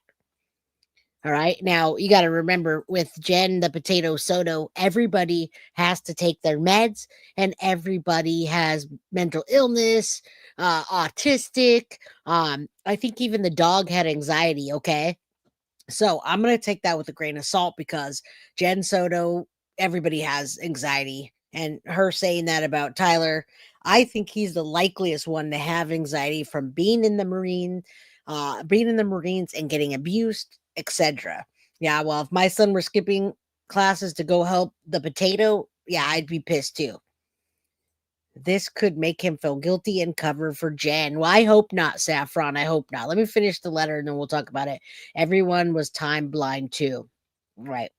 All right. Now you got to remember with Jenn the Potato Soto, everybody has to take their meds and everybody has mental illness, autistic. I think even the dog had anxiety. Okay. So I'm going to take that with a grain of salt because Jenn Soto, everybody has anxiety. And her saying that about Tyler, I think he's the likeliest one to have anxiety from being in the Marines and getting abused, etc. Yeah, well, if my son were skipping classes to go help the potato, yeah, I'd be pissed too. This could make him feel guilty and cover for Jenn. Well, I hope not, Saffron. I hope not. Let me finish the letter and then we'll talk about it. Everyone was time blind too. Right.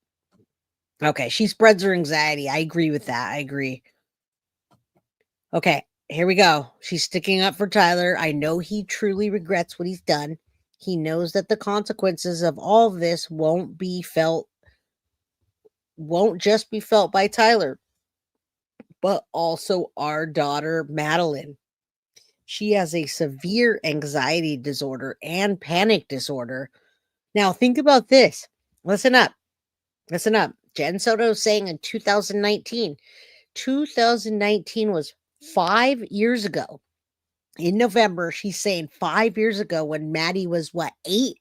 Okay. She spreads her anxiety. I agree with that. I agree. Okay. Here we go. She's sticking up for Tyler. I know he truly regrets what he's done. He knows that the consequences of all of this won't just be felt by Tyler, but also our daughter, Madeline. She has a severe anxiety disorder and panic disorder. Now, think about this. Listen up. Listen up. Jenn Soto saying in 2019. 2019 was 5 years ago. In November, she's saying 5 years ago when Maddie was what, 8?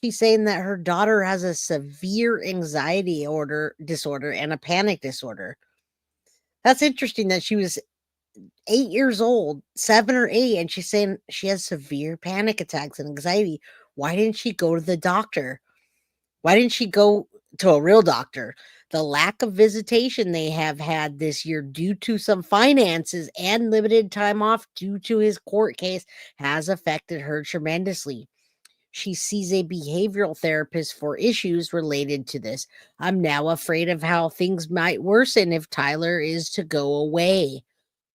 She's saying that her daughter has a severe anxiety disorder and a panic disorder. That's interesting that she was 8 years old, 7 or 8, and she's saying she has severe panic attacks and anxiety. Why didn't she go to the doctor? Why didn't she go to a real doctor? The lack of visitation they have had this year due to some finances and limited time off due to his court case has affected her tremendously. She sees a behavioral therapist for issues related to this. I'm now afraid of how things might worsen if Tyler is to go away.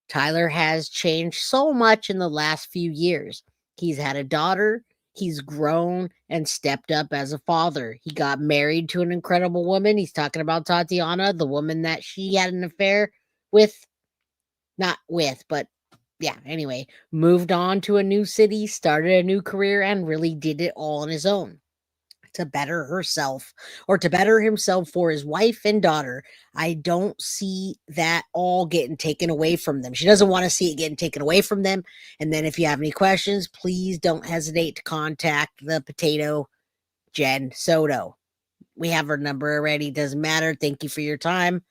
Tyler has changed so much in the last few years. He's had a daughter, he's grown and stepped up as a father. He got married to an incredible woman. He's talking about Tatiana, the woman that she had an affair with. Not with, but yeah, anyway, moved on to a new city, started a new career, and really did it all on his own to better herself or to better himself for his wife and daughter. I don't see that all getting taken away from them. She doesn't want to see it getting taken away from them. And then if you have any questions, please don't hesitate to contact the potato Jenn Soto. We have her number already. Doesn't matter. Thank you for your time.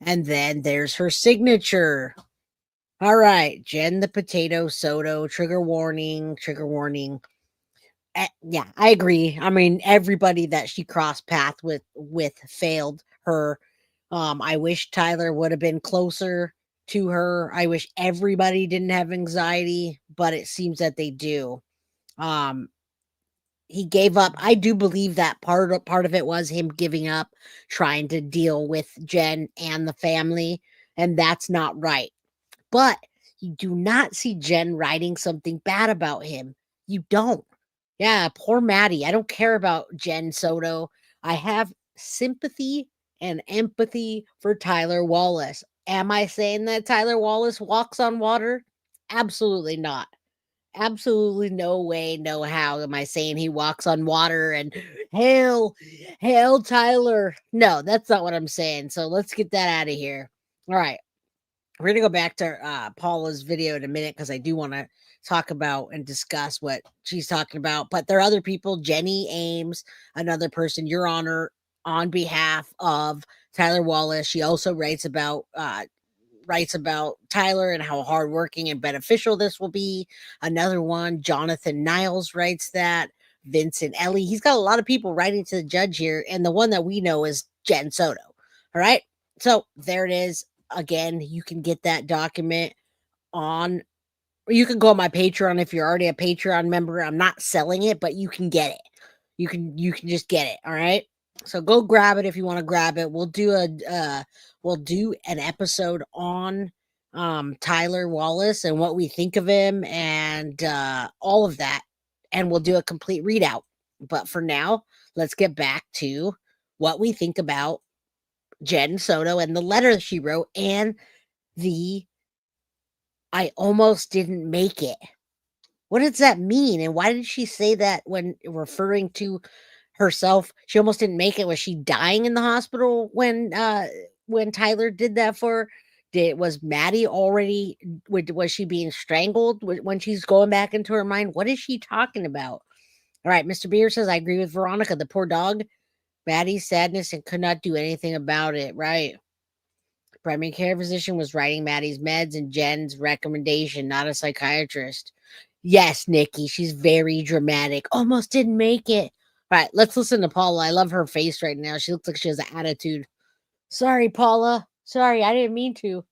And then there's her signature. All right, Jenn the Potato Soto. Trigger warning. Trigger warning. Yeah, I agree. I mean, everybody that she crossed path with failed her. I wish Tyler would have been closer to her. I wish everybody didn't have anxiety, but it seems that they do. Um, he gave up. I do believe that part of it was him giving up, trying to deal with Jenn and the family, and that's not right. But you do not see Jenn writing something bad about him. You don't. Yeah, poor Maddie. I don't care about Jenn Soto. I have sympathy and empathy for Tyler Wallace. Am I saying that Tyler Wallace walks on water? Absolutely not. absolutely no way, no how am I saying he walks on water and hail, hail Tyler. No, that's not what I'm saying. So let's get that out of here. All right. We're going to go back to Paula's video in a minute because I do want to talk about and discuss what she's talking about. But there are other people, Jenny Ames, another person, Your Honor, on behalf of Tyler Wallace. She also writes about Tyler and how hardworking and beneficial this will be. Another one, Jonathan Niles, writes that. Vincent Ellie. He's got a lot of people writing to the judge here, and the one that we know is Jenn Soto. All right. So there it is. Again, you can get that document on, you can go on my Patreon if you're already a Patreon member. I'm not selling it, but you can get it. You can just get it. All right. So go grab it if you want to grab it. We'll do an episode on Tyler Wallace and what we think of him and all of that, and we'll do a complete readout. But for now, let's get back to what we think about Jenn Soto and the letter she wrote and the I almost didn't make it. What does that mean? And why did she say that when referring to herself? She almost didn't make it. Was she dying in the hospital when Tyler did that for her? Was Maddie already, was she being strangled when she's going back into her mind? What is she talking about? All right, Mr. Beer says, I agree with Veronica. The poor dog, Maddie's sadness and could not do anything about it. Right. Primary care physician was writing Maddie's meds and Jenn's recommendation, not a psychiatrist. Yes, Nikki, she's very dramatic. Almost didn't make it. All right, let's listen to Paula. I love her face right now. She looks like she has an attitude. Sorry, Paula. Sorry, I didn't mean to.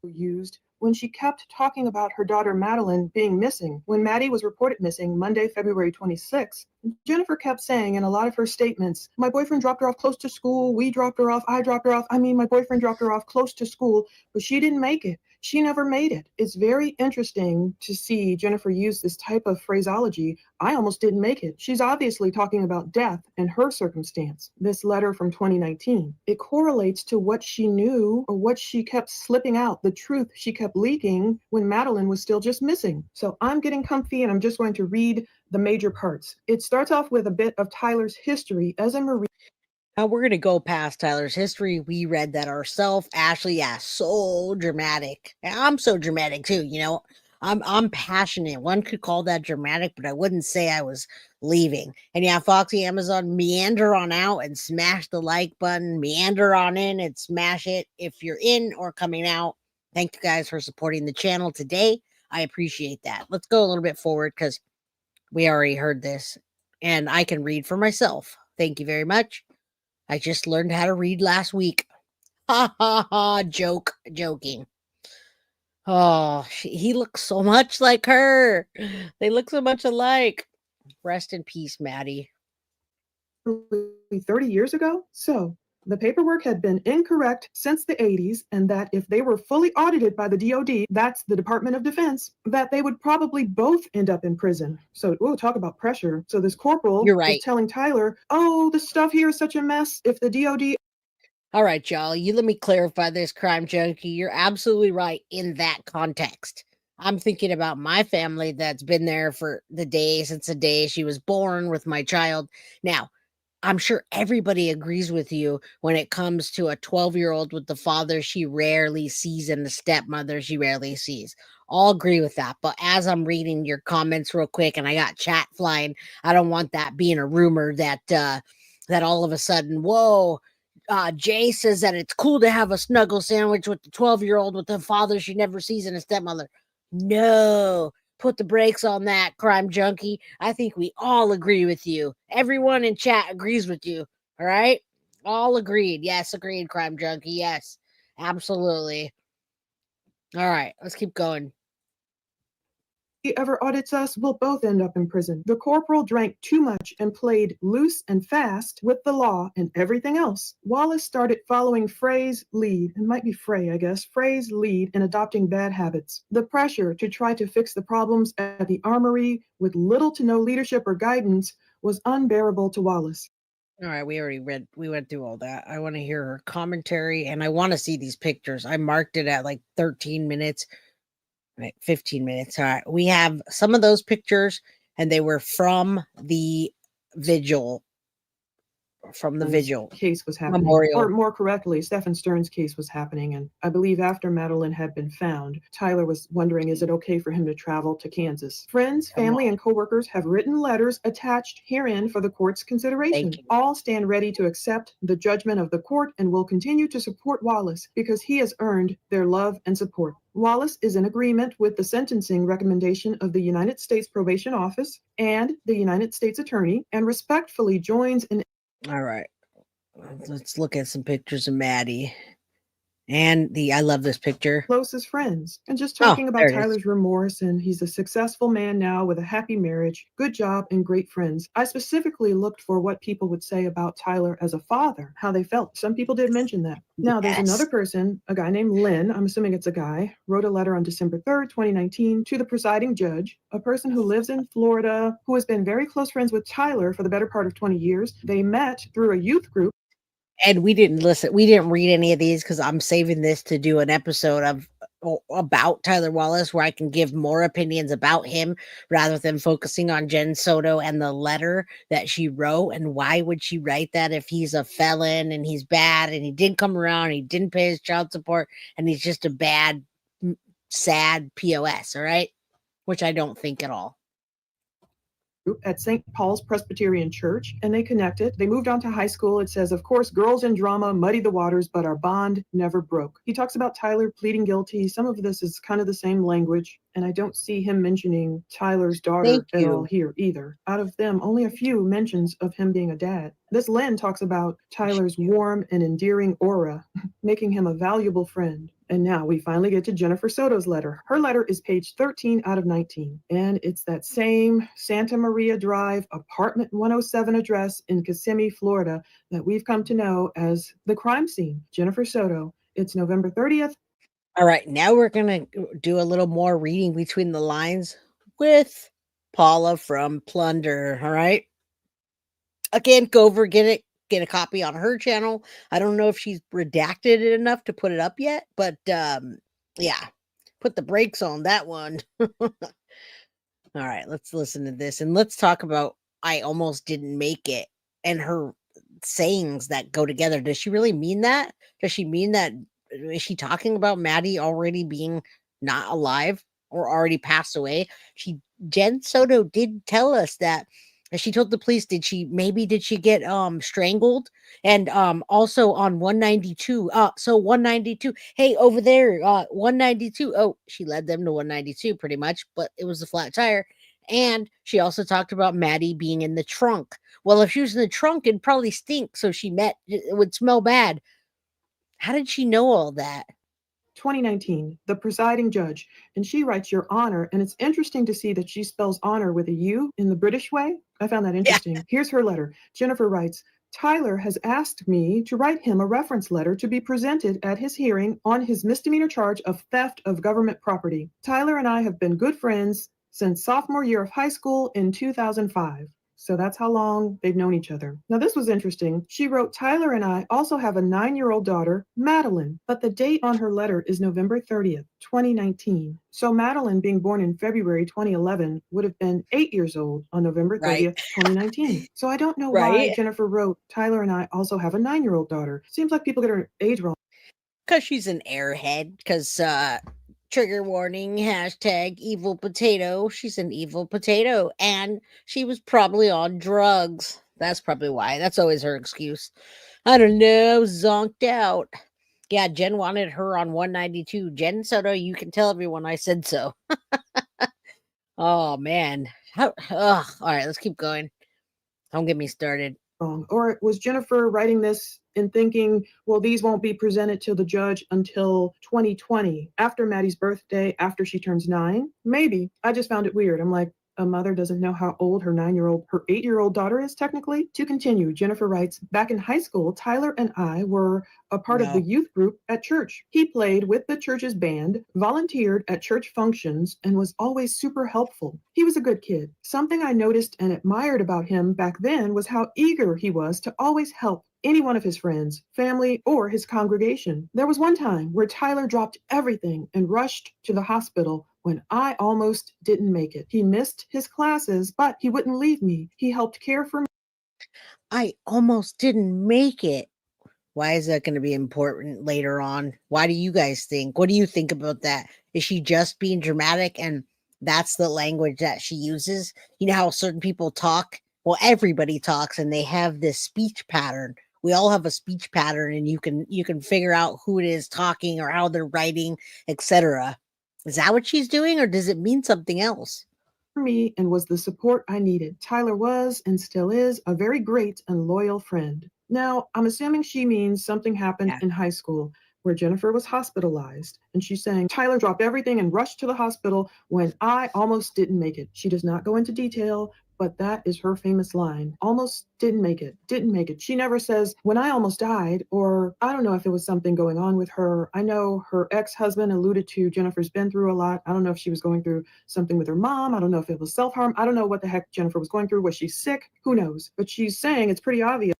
Used when she kept talking about her daughter Madeline being missing. When Maddie was reported missing Monday, February 26th, Jennifer kept saying in a lot of her statements, my boyfriend dropped her off close to school, we dropped her off, I dropped her off, my boyfriend dropped her off close to school, but she didn't make it. She never made it. It's very interesting to see Jennifer use this type of phraseology. I almost didn't make it. She's obviously talking about death and her circumstance. This letter from 2019. It correlates to what she knew or what she kept slipping out, the truth she kept leaking when Madeline was still just missing. So I'm getting comfy and I'm just going to read the major parts. It starts off with a bit of Tyler's history as a Marine. Now we're gonna go past Tyler's history. We read that ourselves. Ashley, yeah, so dramatic. And I'm so dramatic too. I'm passionate. One could call that dramatic, but I wouldn't say I was leaving. And yeah, Foxy Amazon, meander on out and smash the like button. Meander on in and smash it if you're in or coming out. Thank you guys for supporting the channel today. I appreciate that. Let's go a little bit forward because we already heard this, and I can read for myself. Thank you very much. I just learned how to read last week. Ha ha ha, joking. Oh, he looks so much like her. They look so much alike. Rest in peace, Maddie. 30 years ago? So the paperwork had been incorrect since the 80s, and that if they were fully audited by the DOD, that's the Department of Defense, that they would probably both end up in prison. So we'll talk about pressure. So this corporal You're right. is telling Tyler, oh, the stuff here is such a mess. If the DOD. All right, Jolly, you let me clarify this, crime junkie. You're absolutely right in that context. I'm thinking about my family that's been there for the day since the day she was born with my child. Now, I'm sure everybody agrees with you when it comes to a 12-year-old with the father she rarely sees and the stepmother she rarely sees. I'll agree with that. But as I'm reading your comments real quick and I got chat flying, I don't want that being a rumor that all of a sudden, whoa, Jay says that it's cool to have a snuggle sandwich with the 12-year-old with the father she never sees and a stepmother. No, put the brakes on that, crime junkie. I think we all agree with you. Everyone in chat agrees with you. All right? All agreed. Yes, agreed, crime junkie. Yes, absolutely. All right, let's keep going. Ever audits us, we'll both end up in prison. The corporal drank too much and played loose and fast with the law and everything else. Wallace started following Frey's lead, it might be Frey, I guess, Frey's lead in adopting bad habits. The pressure to try to fix the problems at the armory with little to no leadership or guidance was unbearable to Wallace. All right, we went through all that. I want to hear her commentary and I want to see these pictures. I marked it at like 13 minutes. Right, 15 minutes. All right. We have some of those pictures, and they were from the vigil. From the vigil case was happening, memorial. or more correctly, Stephen Stern's case was happening. And I believe after Madeline had been found, Tyler was wondering, is it okay for him to travel to Kansas? Friends, family, and coworkers have written letters attached herein for the court's consideration. Thank you. All stand ready to accept the judgment of the court and will continue to support Wallace because he has earned their love and support. Wallace is in agreement with the sentencing recommendation of the United States Probation Office and the United States Attorney and respectfully joins in. All right. Let's look at some pictures of Maddie. And I love this picture. Closest friends. And just talking about there it is. Tyler's remorse, and he's a successful man now with a happy marriage, good job, and great friends. I specifically looked for what people would say about Tyler as a father, how they felt. Some people did mention that. Now, there's another person, a guy named Lynn, I'm assuming it's a guy, wrote a letter on December 3rd, 2019, to the presiding judge, a person who lives in Florida, who has been very close friends with Tyler for the better part of 20 years. They met through a youth group. And we didn't read any of these because I'm saving this to do an episode about Tyler Wallace where I can give more opinions about him rather than focusing on Jenn Soto and the letter that she wrote. And why would she write that if he's a felon and he's bad and he didn't come around, he didn't pay his child support, and he's just a bad, sad POS, all right? Which I don't think at all. At St. Paul's Presbyterian Church, and they connected. They moved on to high school. It says, of course, girls in drama muddy the waters, but our bond never broke. He talks about Tyler pleading guilty. Some of this is kind of the same language, and I don't see him mentioning Tyler's daughter at all here either. Out of them, only a few mentions of him being a dad. This Lynn talks about Tyler's warm and endearing aura, making him a valuable friend. And now we finally get to Jennifer Soto's letter. Her letter is page 13 out of 19. And it's that same Santa Maria Drive, apartment 107 address in Kissimmee, Florida, that we've come to know as the crime scene. Jennifer Soto. It's November 30th. All right, now we're going to do a little more reading between the lines with Paula from Plunder. All right. Again, go over, get a copy on her channel. I don't know if she's redacted it enough to put it up yet, but yeah, put the brakes on that one. All right, let's listen to this and let's talk about I almost didn't make it and her sayings that go together. Does she really mean that? Does she mean that? Is she talking about Maddie already being not alive or already passed away? Jenn Soto did tell us that. And she told the police, did she get strangled? And also on 192. So 192. Hey, over there, 192. Oh, she led them to 192 pretty much, but it was a flat tire. And she also talked about Maddie being in the trunk. Well, if she was in the trunk, it'd probably stink. So it would smell bad. How did she know all that? 2019, the presiding judge, and she writes Your Honor, and it's interesting to see that she spells honor with a U in the British way. I found that interesting. Yeah. Here's her letter. Jennifer writes, Tyler has asked me to write him a reference letter to be presented at his hearing on his misdemeanor charge of theft of government property. Tyler and I have been good friends since sophomore year of high school in 2005. So that's how long they've known each other. Now, this was interesting. She wrote, Tyler and I also have a 9-year-old daughter, Madeline, but the date on her letter is November 30th, 2019. So Madeline, being born in February 2011, would have been 8 years old on November 30th, 2019. So I don't know why Jennifer wrote, Tyler and I also have a 9-year-old daughter. Seems like people get her age wrong. Because she's an airhead, because trigger warning, hashtag evil potato. She's an evil potato. And she was probably on drugs. That's probably why. That's always her excuse. I don't know. Zonked out. Yeah, Jenn wanted her on 192. Jenn Soto, you can tell everyone I said so. Oh, man. All right, let's keep going. Don't get me started. Or was Jennifer writing this and thinking, well, these won't be presented to the judge until 2020, after Maddie's birthday, after she turns 9? Maybe. I just found it weird. I'm like, a mother doesn't know how old her 8-year-old daughter is technically. To continue, Jennifer writes, back in high school, Tyler and I were a part of the youth group at church. He played with the church's band, volunteered at church functions, and was always super helpful. He was a good kid. Something I noticed and admired about him back then was how eager he was to always help any one of his friends, family, or his congregation. There was one time where Tyler dropped everything and rushed to the hospital when I almost didn't make it. He missed his classes, but he wouldn't leave me. He helped care for me. I almost didn't make it. Why is that gonna be important later on? Why do you guys think? What do you think about that? Is she just being dramatic and that's the language that she uses? You know how certain people talk? Well, everybody talks and they have this speech pattern. We all have a speech pattern and you can figure out who it is talking or how they're writing, etc. Is that what she's doing or does it mean something else? Me and was the support I needed. Tyler was and still is a very great and loyal friend. Now, I'm assuming she means something happened Yeah. in high school where Jennifer was hospitalized. And she's saying Tyler dropped everything and rushed to the hospital when I almost didn't make it. She does not go into detail, but that is her famous line. Almost didn't make it, didn't make it. She never says, when I almost died, or I don't know if there was something going on with her. I know her ex husband alluded to Jennifer's been through a lot. I don't know if she was going through something with her mom. I don't know if it was self harm. I don't know what the heck Jennifer was going through. Was she sick? Who knows? But she's saying it's pretty obvious.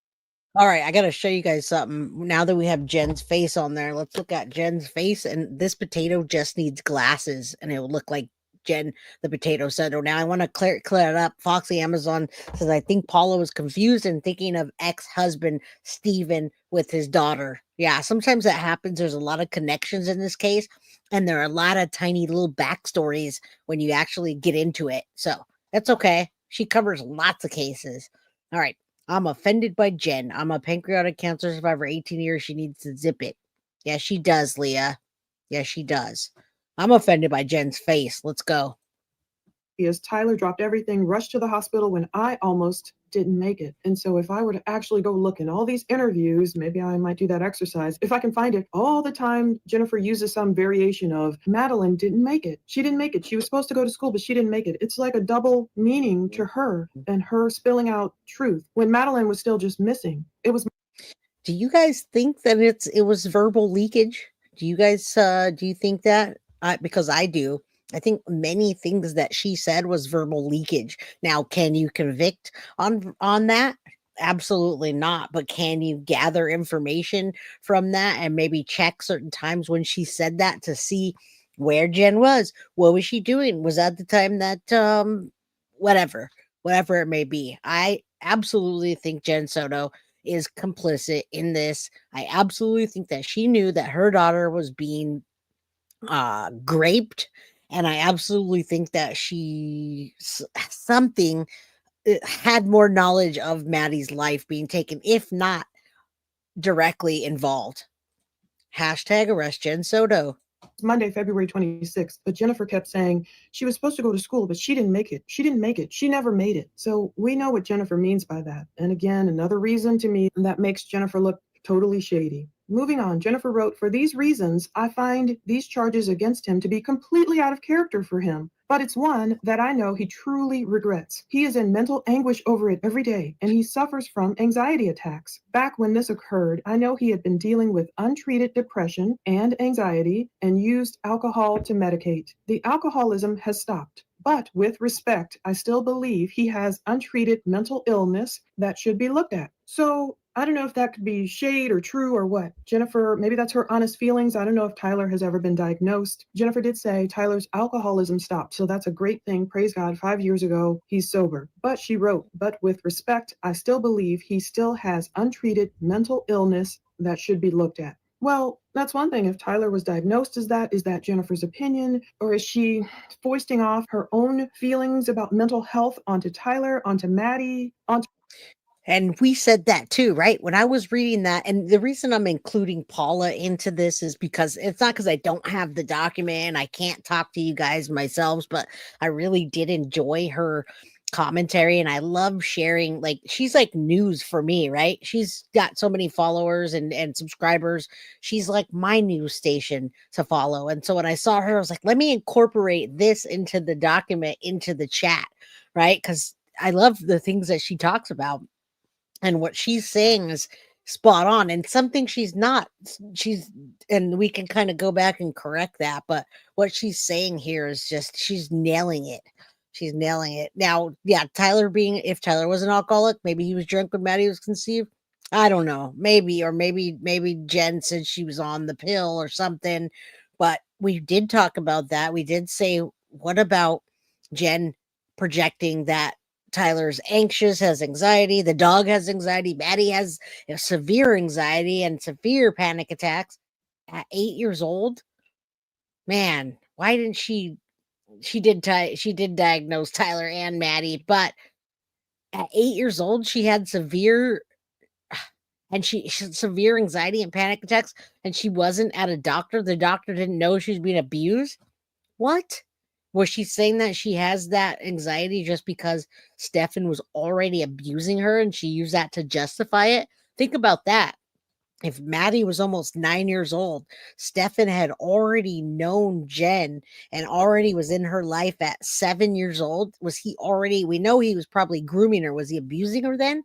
All right, I gotta show you guys something. Now that we have Jen's face on there, let's look at Jen's face. And this potato just needs glasses, and it will look like Jen, the potato Soto. Now I want to clear it up. Foxy Amazon says I think Paula was confused and thinking of ex-husband Steven with his daughter. Yeah, sometimes that happens. There's a lot of connections in this case, and there are a lot of tiny little backstories when you actually get into it. So that's okay. She covers lots of cases. All right. I'm offended by Jen. I'm a pancreatic cancer survivor, 18 years. She needs to zip it. Yeah, she does, Leah. Yeah, she does. I'm offended by Jen's face. Let's go. As Tyler dropped everything, rushed to the hospital when I almost didn't make it. And so if I were to actually go look in all these interviews, maybe I might do that exercise. If I can find it, all the time Jennifer uses some variation of Madeline didn't make it. She didn't make it. She was supposed to go to school, but she didn't make it. It's like a double meaning to her and her spilling out truth when Madeline was still just missing. It was Do you guys think that it was verbal leakage? Do you guys do you think that? Because I do. I think many things that she said was verbal leakage. Now, can you convict on that? Absolutely not. But can you gather information from that and maybe check certain times when she said that to see where Jen was? What was she doing? Was that the time that whatever, whatever it may be? I absolutely think Jen Soto is complicit in this. I absolutely think that she knew that her daughter was being graped, and I absolutely think that something had more knowledge of Maddie's life being taken, if not directly involved. Hashtag arrest Jen Soto. Monday, February 26th, but Jennifer kept saying she was supposed to go to school, but she didn't make it. She didn't make it. She never made it. So we know what Jennifer means by that. And again, another reason to me that makes Jennifer look totally shady. Moving on, Jennifer wrote, for these reasons, I find these charges against him to be completely out of character for him. But it's one that I know he truly regrets. He is in mental anguish over it every day, and he suffers from anxiety attacks. Back when this occurred, I know he had been dealing with untreated depression and anxiety and used alcohol to medicate. The alcoholism has stopped. But with respect, I still believe he has untreated mental illness that should be looked at. So I don't know if that could be shade or true or what. Jennifer, maybe that's her honest feelings. I don't know if Tyler has ever been diagnosed. Jennifer did say Tyler's alcoholism stopped, so that's a great thing. Praise God, 5 years ago, he's sober. But she wrote, but with respect, I still believe he still has untreated mental illness that should be looked at. Well, that's one thing. If Tyler was diagnosed as that, is that Jennifer's opinion? Or is she foisting off her own feelings about mental health onto Tyler, onto Maddie, onto And we said that too, right? When I was reading that, and the reason I'm including Paula into this is because it's not because I don't have the document. I can't talk to you guys myself, but I really did enjoy her commentary and I love sharing. Like, she's like news for me, right? She's got so many followers and subscribers. She's like my news station to follow. And so when I saw her, I was like, let me incorporate this into the document, into the chat, right? Because I love the things that she talks about and what she's saying is spot on and something she's not. She's and we can kind of go back and correct that, but what she's saying here is just she's nailing it. She's nailing it. Now, yeah, Tyler being if Tyler was an alcoholic, maybe he was drunk when Maddie was conceived. I don't know. Maybe or maybe Jen said she was on the pill or something, but we did talk about that. We did say what about Jenn projecting that Tyler's anxious, has anxiety, the dog has anxiety, Maddie has severe anxiety and severe panic attacks at 8 years old? Man, why didn't she did diagnose Tyler and Maddie, but at 8 years old, she had severe she had severe anxiety and panic attacks, and she wasn't at a doctor. The doctor didn't know she was being abused. What? Was she saying that she has that anxiety just because Stefan was already abusing her and she used that to justify it? Think about that. If Maddie was almost 9 years old, Stefan had already known Jenn and already was in her life at 7 years old. Was he already, we know he was probably grooming her. Was he abusing her then?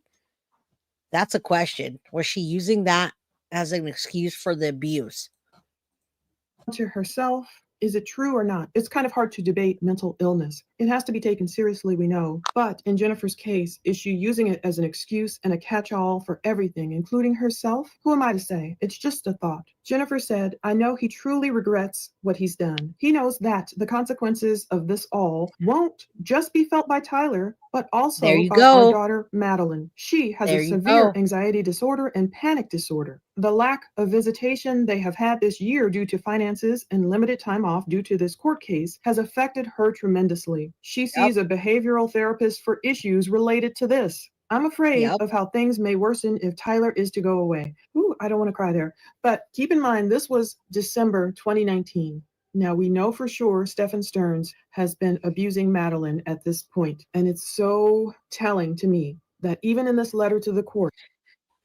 That's a question. Was she using that as an excuse for the abuse? To herself, is it true or not? It's kind of hard to debate mental illness. It has to be taken seriously, we know. But in Jennifer's case, is she using it as an excuse and a catch-all for everything, including herself? Who am I to say? It's just a thought. Jennifer said, I know he truly regrets what he's done. He knows that the consequences of this all won't just be felt by Tyler, but also There you by our go. daughter, Madeline. She has There a you severe go. anxiety disorder and panic disorder. The lack of visitation they have had this year due to finances and limited time off due to this court case has affected her tremendously. She sees a behavioral therapist for issues related to this. I'm afraid Yep. of how things may worsen if Tyler is to go away. Ooh, I don't want to cry there. But keep in mind, this was December 2019. Now, we know for sure Stefan Stearns has been abusing Madeline at this point, and it's so telling to me that even in this letter to the court,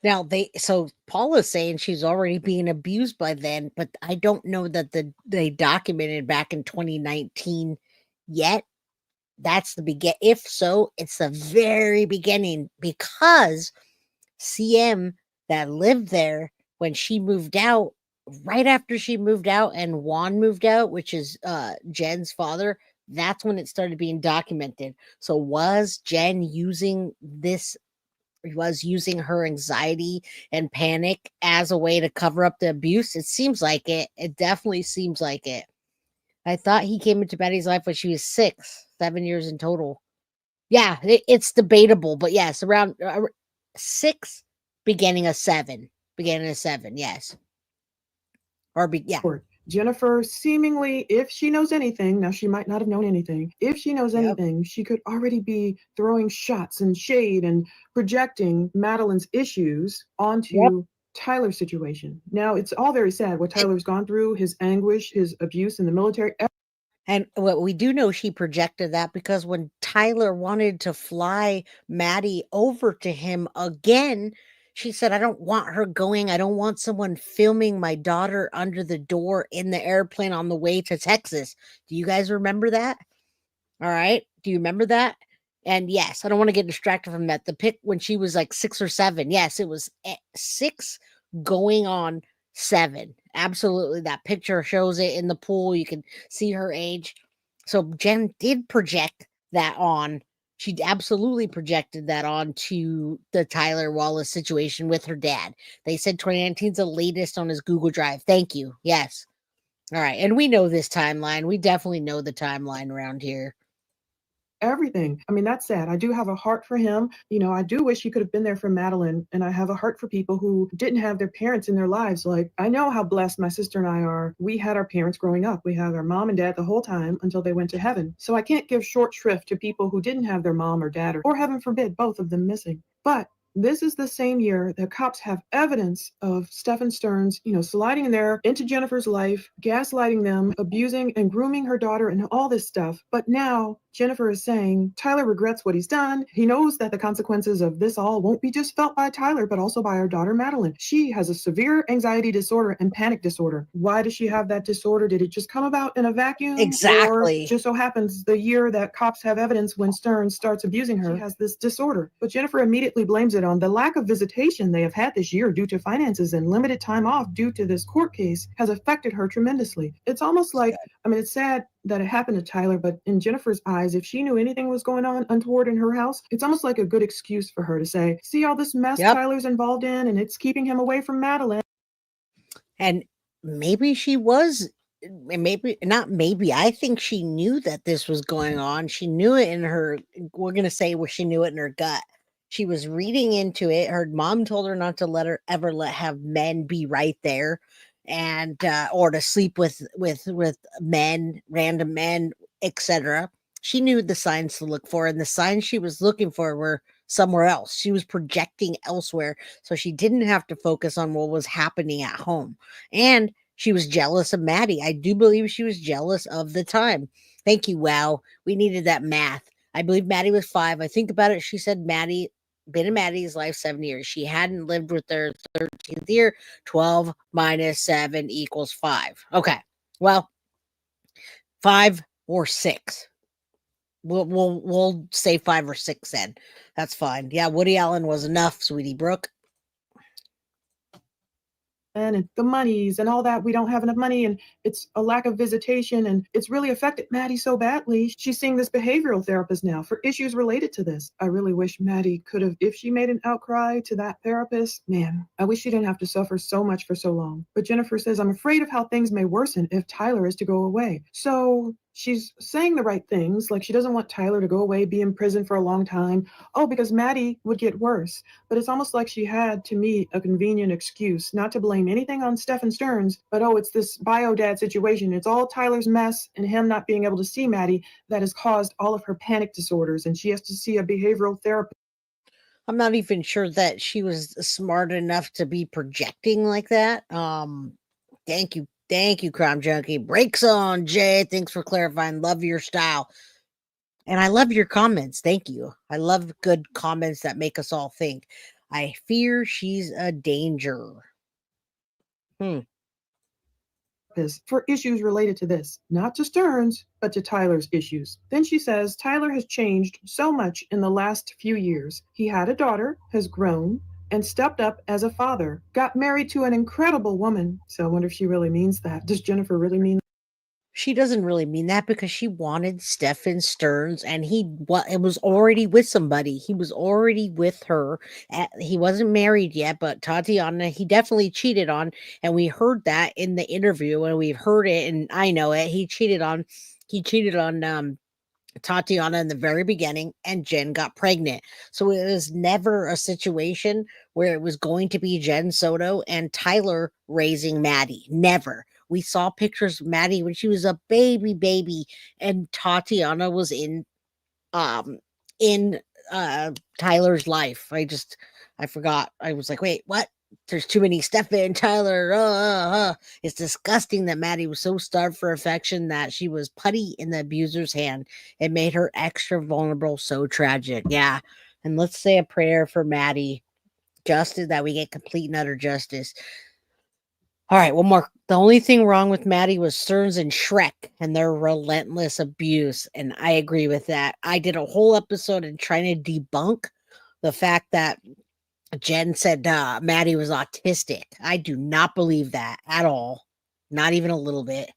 Now so Paula's saying she's already being abused by then, but I don't know that they documented back in 2019 yet. That's the begin. If so, it's the very beginning, because CM that lived there when she moved out, right after she moved out and Juan moved out, which is Jen's father, that's when it started being documented. So was Jenn using this, was using her anxiety and panic as a way to cover up the abuse? It seems like it. It definitely seems like it. I thought he came into Betty's life when she was 6, 7 years in total. Yeah, it's debatable, but yes, around 6, beginning of 7, yes. Yeah. Jennifer seemingly, if she knows anything, now she might not have known anything, if she knows Yep. anything, she could already be throwing shots and shade and projecting Madeline's issues onto Tyler's situation. Now, it's all very sad what Tyler's gone through, his anguish, his abuse in the military. And what we do know, she projected that because when Tyler wanted to fly Maddie over to him again, she said, I don't want her going. I don't want someone filming my daughter under the door in the airplane on the way to Texas. Do you guys remember that? All right. Do you remember that? And yes, I don't want to get distracted from that. The pic when she was like 6 or 7. Yes, it was 6 going on 7. Absolutely. That picture shows it in the pool. You can see her age. So Jenn did project that on. She absolutely projected that on to the Tyler Wallace situation with her dad. They said 2019 is the latest on his Google Drive. Thank you. Yes. All right. And we know this timeline. We definitely know the timeline around here. Everything. I mean, that's sad. I do have a heart for him. You know, I do wish he could have been there for Madeline. And I have a heart for people who didn't have their parents in their lives. Like, I know how blessed my sister and I are. We had our parents growing up. We had our mom and dad the whole time until they went to heaven. So I can't give short shrift to people who didn't have their mom or dad, or heaven forbid, both of them missing. But this is the same year that cops have evidence of Stefan Stearns, sliding in there into Jennifer's life, gaslighting them, abusing and grooming her daughter, and all this stuff. But now Jennifer is saying Tyler regrets what he's done. He knows that the consequences of this all won't be just felt by Tyler, but also by our daughter, Madeline. She has a severe anxiety disorder and panic disorder. Why does she have that disorder? Did it just come about in a vacuum? Exactly. Or just so happens the year that cops have evidence when Stearns starts abusing her, she has this disorder. But Jennifer immediately blames it on the lack of visitation they have had this year due to finances and limited time off due to this court case has affected her tremendously. It's almost like, it's sad that it happened to Tyler, but in Jennifer's eyes, if she knew anything was going on untoward in her house, it's almost like a good excuse for her to say, see all this mess Tyler's involved in, and it's keeping him away from Madeline. And maybe she was maybe not maybe, I think she knew that this was going on. She knew it in her, we're gonna say where she knew it in her gut. She was reading into it. Her mom told her not to let her ever let have men be right there, and or to sleep with men, random men, etc. She knew the signs to look for, and the signs she was looking for were somewhere else. She was projecting elsewhere, so she didn't have to focus on what was happening at home. And she was jealous of Maddie. I do believe she was jealous of the time. Thank you. Wow. We needed that math. I believe Maddie was 5. I think about it. She said Maddie been in Maddie's life 7 years. She hadn't lived with her 13th year. 12 minus 7 equals 5. Okay. Well, 5 or 6. We'll say 5 or 6 then. That's fine. Yeah, Woody Allen was enough, sweetie Brooke. And the monies and all that. We don't have enough money, and it's a lack of visitation, and it's really affected Maddie so badly. She's seeing this behavioral therapist now for issues related to this. I really wish Maddie could have, if she made an outcry to that therapist, man, I wish she didn't have to suffer so much for so long. But Jennifer says, I'm afraid of how things may worsen if Tyler is to go away. So she's saying the right things, like she doesn't want Tyler to go away, be in prison for a long time. Oh, because Maddie would get worse. But it's almost like she had, to me, a convenient excuse not to blame anything on Stephen Stearns, but oh, it's this bio dad situation. It's all Tyler's mess and him not being able to see Maddie that has caused all of her panic disorders, and she has to see a behavioral therapist. I'm not even sure that she was smart enough to be projecting like that. Thank you. Thank you, Crime Junkie. Breaks on, Jay. Thanks for clarifying. Love your style. And I love your comments. Thank you. I love good comments that make us all think. I fear she's a danger. For issues related to this, not to Stearns, but to Tyler's issues. Then she says Tyler has changed so much in the last few years. He had a daughter, has grown, and stepped up as a father, got married to an incredible woman. So I wonder if she really means that. Does Jennifer really mean She doesn't really mean that because she wanted Stephen Stearns, and it was already with somebody. He was already with her. He wasn't married yet, but Tatiana, he definitely cheated on, and we heard that in the interview, and we've heard it, and I know it. He cheated on Tatiana in the very beginning, and Jenn got pregnant. So it was never a situation where it was going to be Jenn Soto and Tyler raising Maddie. Never. We saw pictures of Maddie when she was a baby, and Tatiana was um in Tyler's life. I forgot. I was like, wait, what? There's too many Stefan and Tyler. It's disgusting that Maddie was so starved for affection that she was putty in the abuser's hand. It made her extra vulnerable, so tragic. Yeah. And let's say a prayer for Maddie. Justice, that we get complete and utter justice. All right, one more. The only thing wrong with Maddie was Stearns and Shrek and their relentless abuse. And I agree with that. I did a whole episode in trying to debunk the fact that Jenn said Maddie was autistic. I do not believe that at all. Not even a little bit.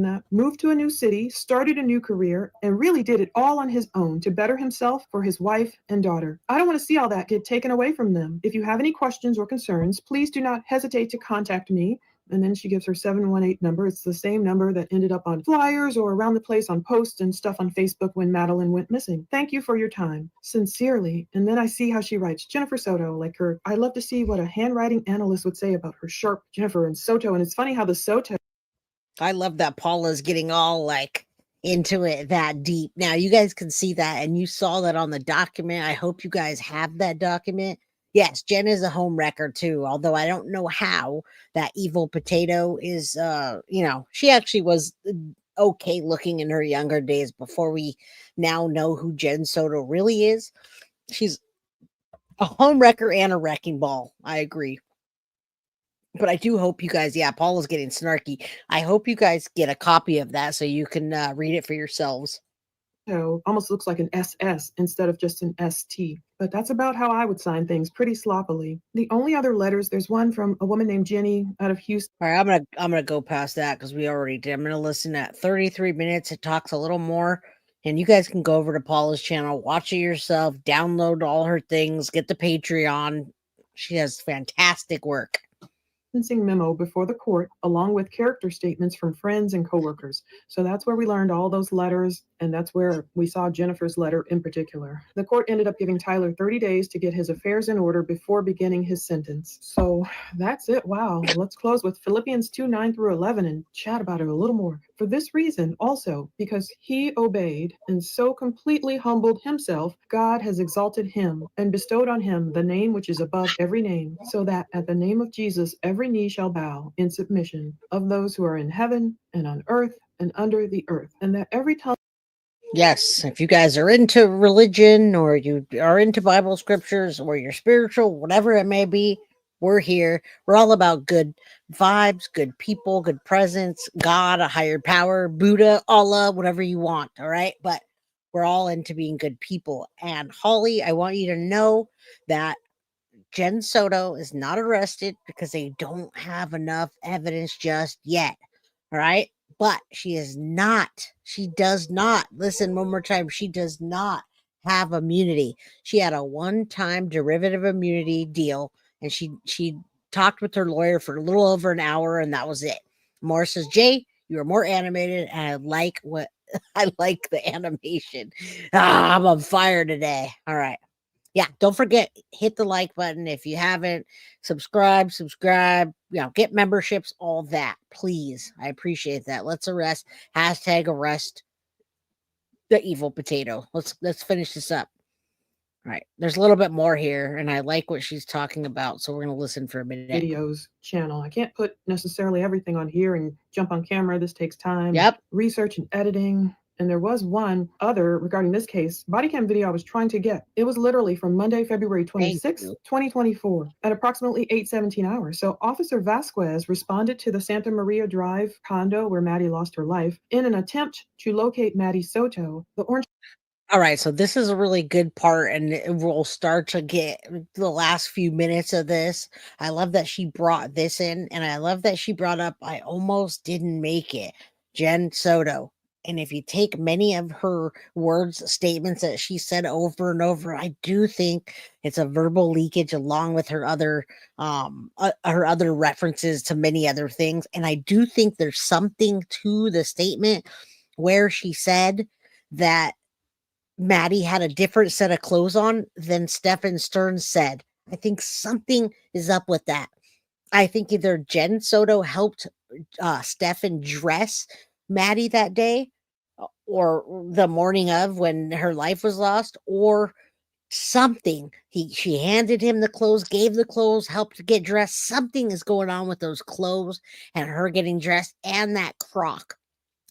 that? Moved to a new city, started a new career, and really did it all on his own to better himself for his wife and daughter. I don't want to see all that get taken away from them. If you have any questions or concerns, please do not hesitate to contact me. And then she gives her 718 number. It's the same number that ended up on flyers or around the place on posts and stuff on Facebook when Madeline went missing. Thank you for your time. Sincerely. And then I see how she writes Jennifer Soto, like her. I love to see what a handwriting analyst would say about her sharp Jennifer and Soto. And it's funny how the Soto. I love that Paula's getting all like into it that deep. Now you guys can see that, and you saw that on the document. I hope you guys have that document. Yes, Jenn is a home wrecker too, although I don't know how that evil potato is she actually was okay looking in her younger days before we now know who Jenn Soto really is. She's a home wrecker and a wrecking ball. I agree. But I do hope you guys, yeah, Paula's getting snarky. I hope you guys get a copy of that so you can read it for yourselves. Almost looks like an SS instead of just an ST. But that's about how I would sign things, pretty sloppily. The only other letters, there's one from a woman named Jenny out of Houston. All right, I'm gonna go past that because we already did. I'm gonna listen at 33 minutes. It talks a little more, and you guys can go over to Paula's channel, watch it yourself, download all her things, get the Patreon. She has fantastic work. sentencing memo before the court, along with character statements from friends and coworkers. So that's where we learned all those letters, and that's where we saw Jennifer's letter in particular. The court ended up giving Tyler 30 days to get his affairs in order before beginning his sentence. So that's it. Wow. Let's close with Philippians 2:9-11 and chat about it a little more. For this reason, also, because he obeyed and so completely humbled himself, God has exalted him and bestowed on him the name which is above every name, so that at the name of Jesus every knee shall bow in submission, of those who are in heaven and on earth and under the earth, and that every tongue. Yes, if you guys are into religion or you are into Bible scriptures or you're spiritual, whatever it may be, we're here. We're all about good vibes, good people, good presence, God, a higher power, Buddha, Allah, whatever you want. All right. But we're all into being good people. And Holly, I want you to know that Jenn Soto is not arrested because they don't have enough evidence just yet. All right. But she does not, listen one more time, she does not have immunity. She had a one-time derivative immunity deal, and she talked with her lawyer for a little over an hour, and that was it. Morris says, Jay, you are more animated, and I like what I like the animation. I'm on fire today. All right. Yeah, don't forget, hit the like button if you haven't. Subscribe, get memberships, all that. Please. I appreciate that. Let's arrest the evil potato. Let's finish this up. All right. There's a little bit more here, and I like what she's talking about, so we're gonna listen for a minute. Videos channel. I can't put necessarily everything on here and jump on camera. This takes time. Yep. Research and editing. And there was one other regarding this case, body cam video I was trying to get. It was literally from Monday, February 26, 2024 at approximately 8:17 hours. So Officer Vasquez responded to the Santa Maria Drive condo where Maddie lost her life in an attempt to locate Maddie Soto, the Orange. All right, so this is a really good part, and we'll start to get the last few minutes of this. I love that she brought this in, and I love that she brought up, I almost didn't make it, Jenn Soto. And if you take many of her words, statements that she said over and over, I do think it's a verbal leakage along with her other references to many other things. And I do think there's something to the statement where she said that Maddie had a different set of clothes on than Stefan Stern said. I think something is up with that. I think either Jenn Soto helped Stefan dress Maddie that day or the morning of when her life was lost, or something. She handed him the clothes, gave the clothes, helped to get dressed. Something is going on with those clothes and her getting dressed and that crock.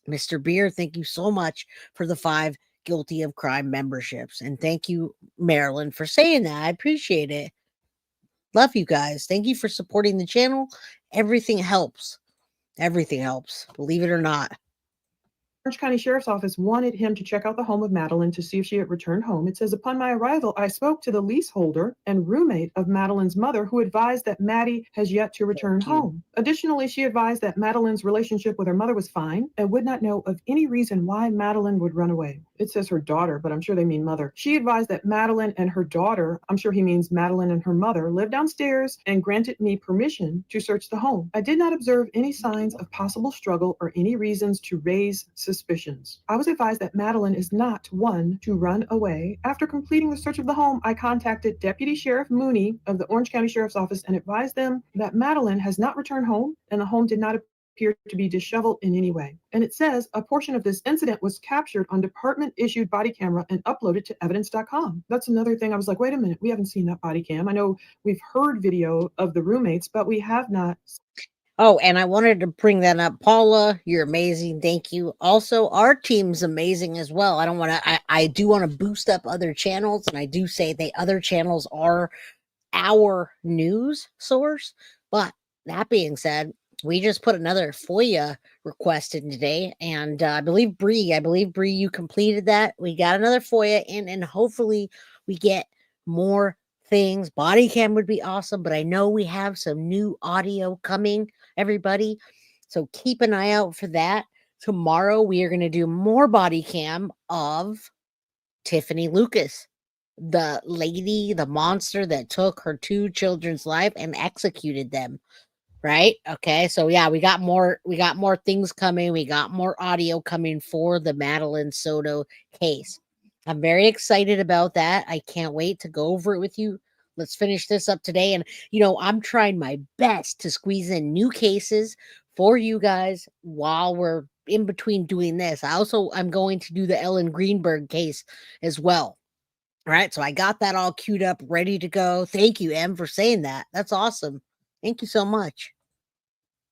Mr. Beer, thank you so much for the 5 Guilty of Crime memberships. And thank you, Marilyn, for saying that. I appreciate it. Love you guys. Thank you for supporting the channel. Everything helps. Everything helps, believe it or not. Orange County Sheriff's Office wanted him to check out the home of Madeline to see if she had returned home. It says, upon my arrival, I spoke to the leaseholder and roommate of Madeline's mother, who advised that Maddie has yet to return home. Additionally, she advised that Madeline's relationship with her mother was fine and would not know of any reason why Madeline would run away. It says her daughter, but I'm sure they mean mother. She advised that Madeline and her daughter, I'm sure he means Madeline and her mother, lived downstairs and granted me permission to search the home. I did not observe any signs of possible struggle or any reasons to raise suspicions. I was advised that Madeline is not one to run away. After completing the search of the home, I contacted Deputy Sheriff Mooney of the Orange County Sheriff's Office and advised them that Madeline has not returned home and the home did not appear to be disheveled in any way. And it says a portion of this incident was captured on department-issued body camera and uploaded to evidence.com. That's another thing. I was like, wait a minute, we haven't seen that body cam. I know we've heard video of the roommates, but we have not. Oh, and I wanted to bring that up. Paula, you're amazing. Thank you. Also, our team's amazing as well. I do want to boost up other channels, and I do say the other channels are our news source. But that being said, we just put another FOIA request in today, and I believe Bree, you completed that. We got another FOIA in, and hopefully we get more things. Body cam would be awesome, but I know we have some new audio coming, everybody. So keep an eye out for that. Tomorrow we are going to do more body cam of Tiffany Lucas, the lady, the monster that took her 2 children's life and executed them. right? Okay, so yeah, we got more things coming. We got more audio coming for the Madeline Soto case. I'm very excited about that. I can't wait to go over it with you. Let's finish this up today. And I'm trying my best to squeeze in new cases for you guys while we're in between doing this. I'm going to do the Ellen Greenberg case as well. All right, so I got that all queued up, ready to go. Thank you, Em, for saying that. That's awesome. Thank you so much.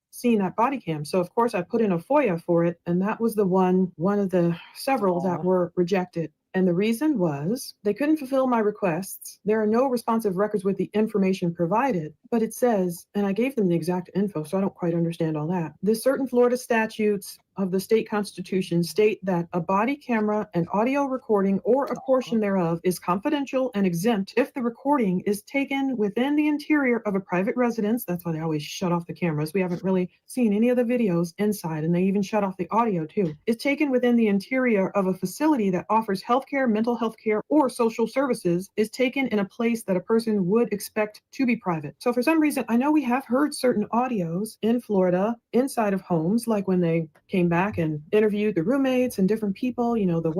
Seeing that body cam. So of course I put in a FOIA for it, and that was the one of the several that were rejected. And the reason was they couldn't fulfill my requests. There are no responsive records with the information provided, but it says, and I gave them the exact info, so I don't quite understand all that. There's certain Florida statutes of the state constitution state that a body camera, an audio recording, or a portion thereof is confidential and exempt if the recording is taken within the interior of a private residence. That's why they always shut off the cameras. We haven't really seen any of the videos inside, and they even shut off the audio too. Is taken within the interior of a facility that offers healthcare, mental health care, or social services, is taken in a place that a person would expect to be private. So for some reason, I know we have heard certain audios in Florida inside of homes, like when they came back and interviewed the roommates and different people, the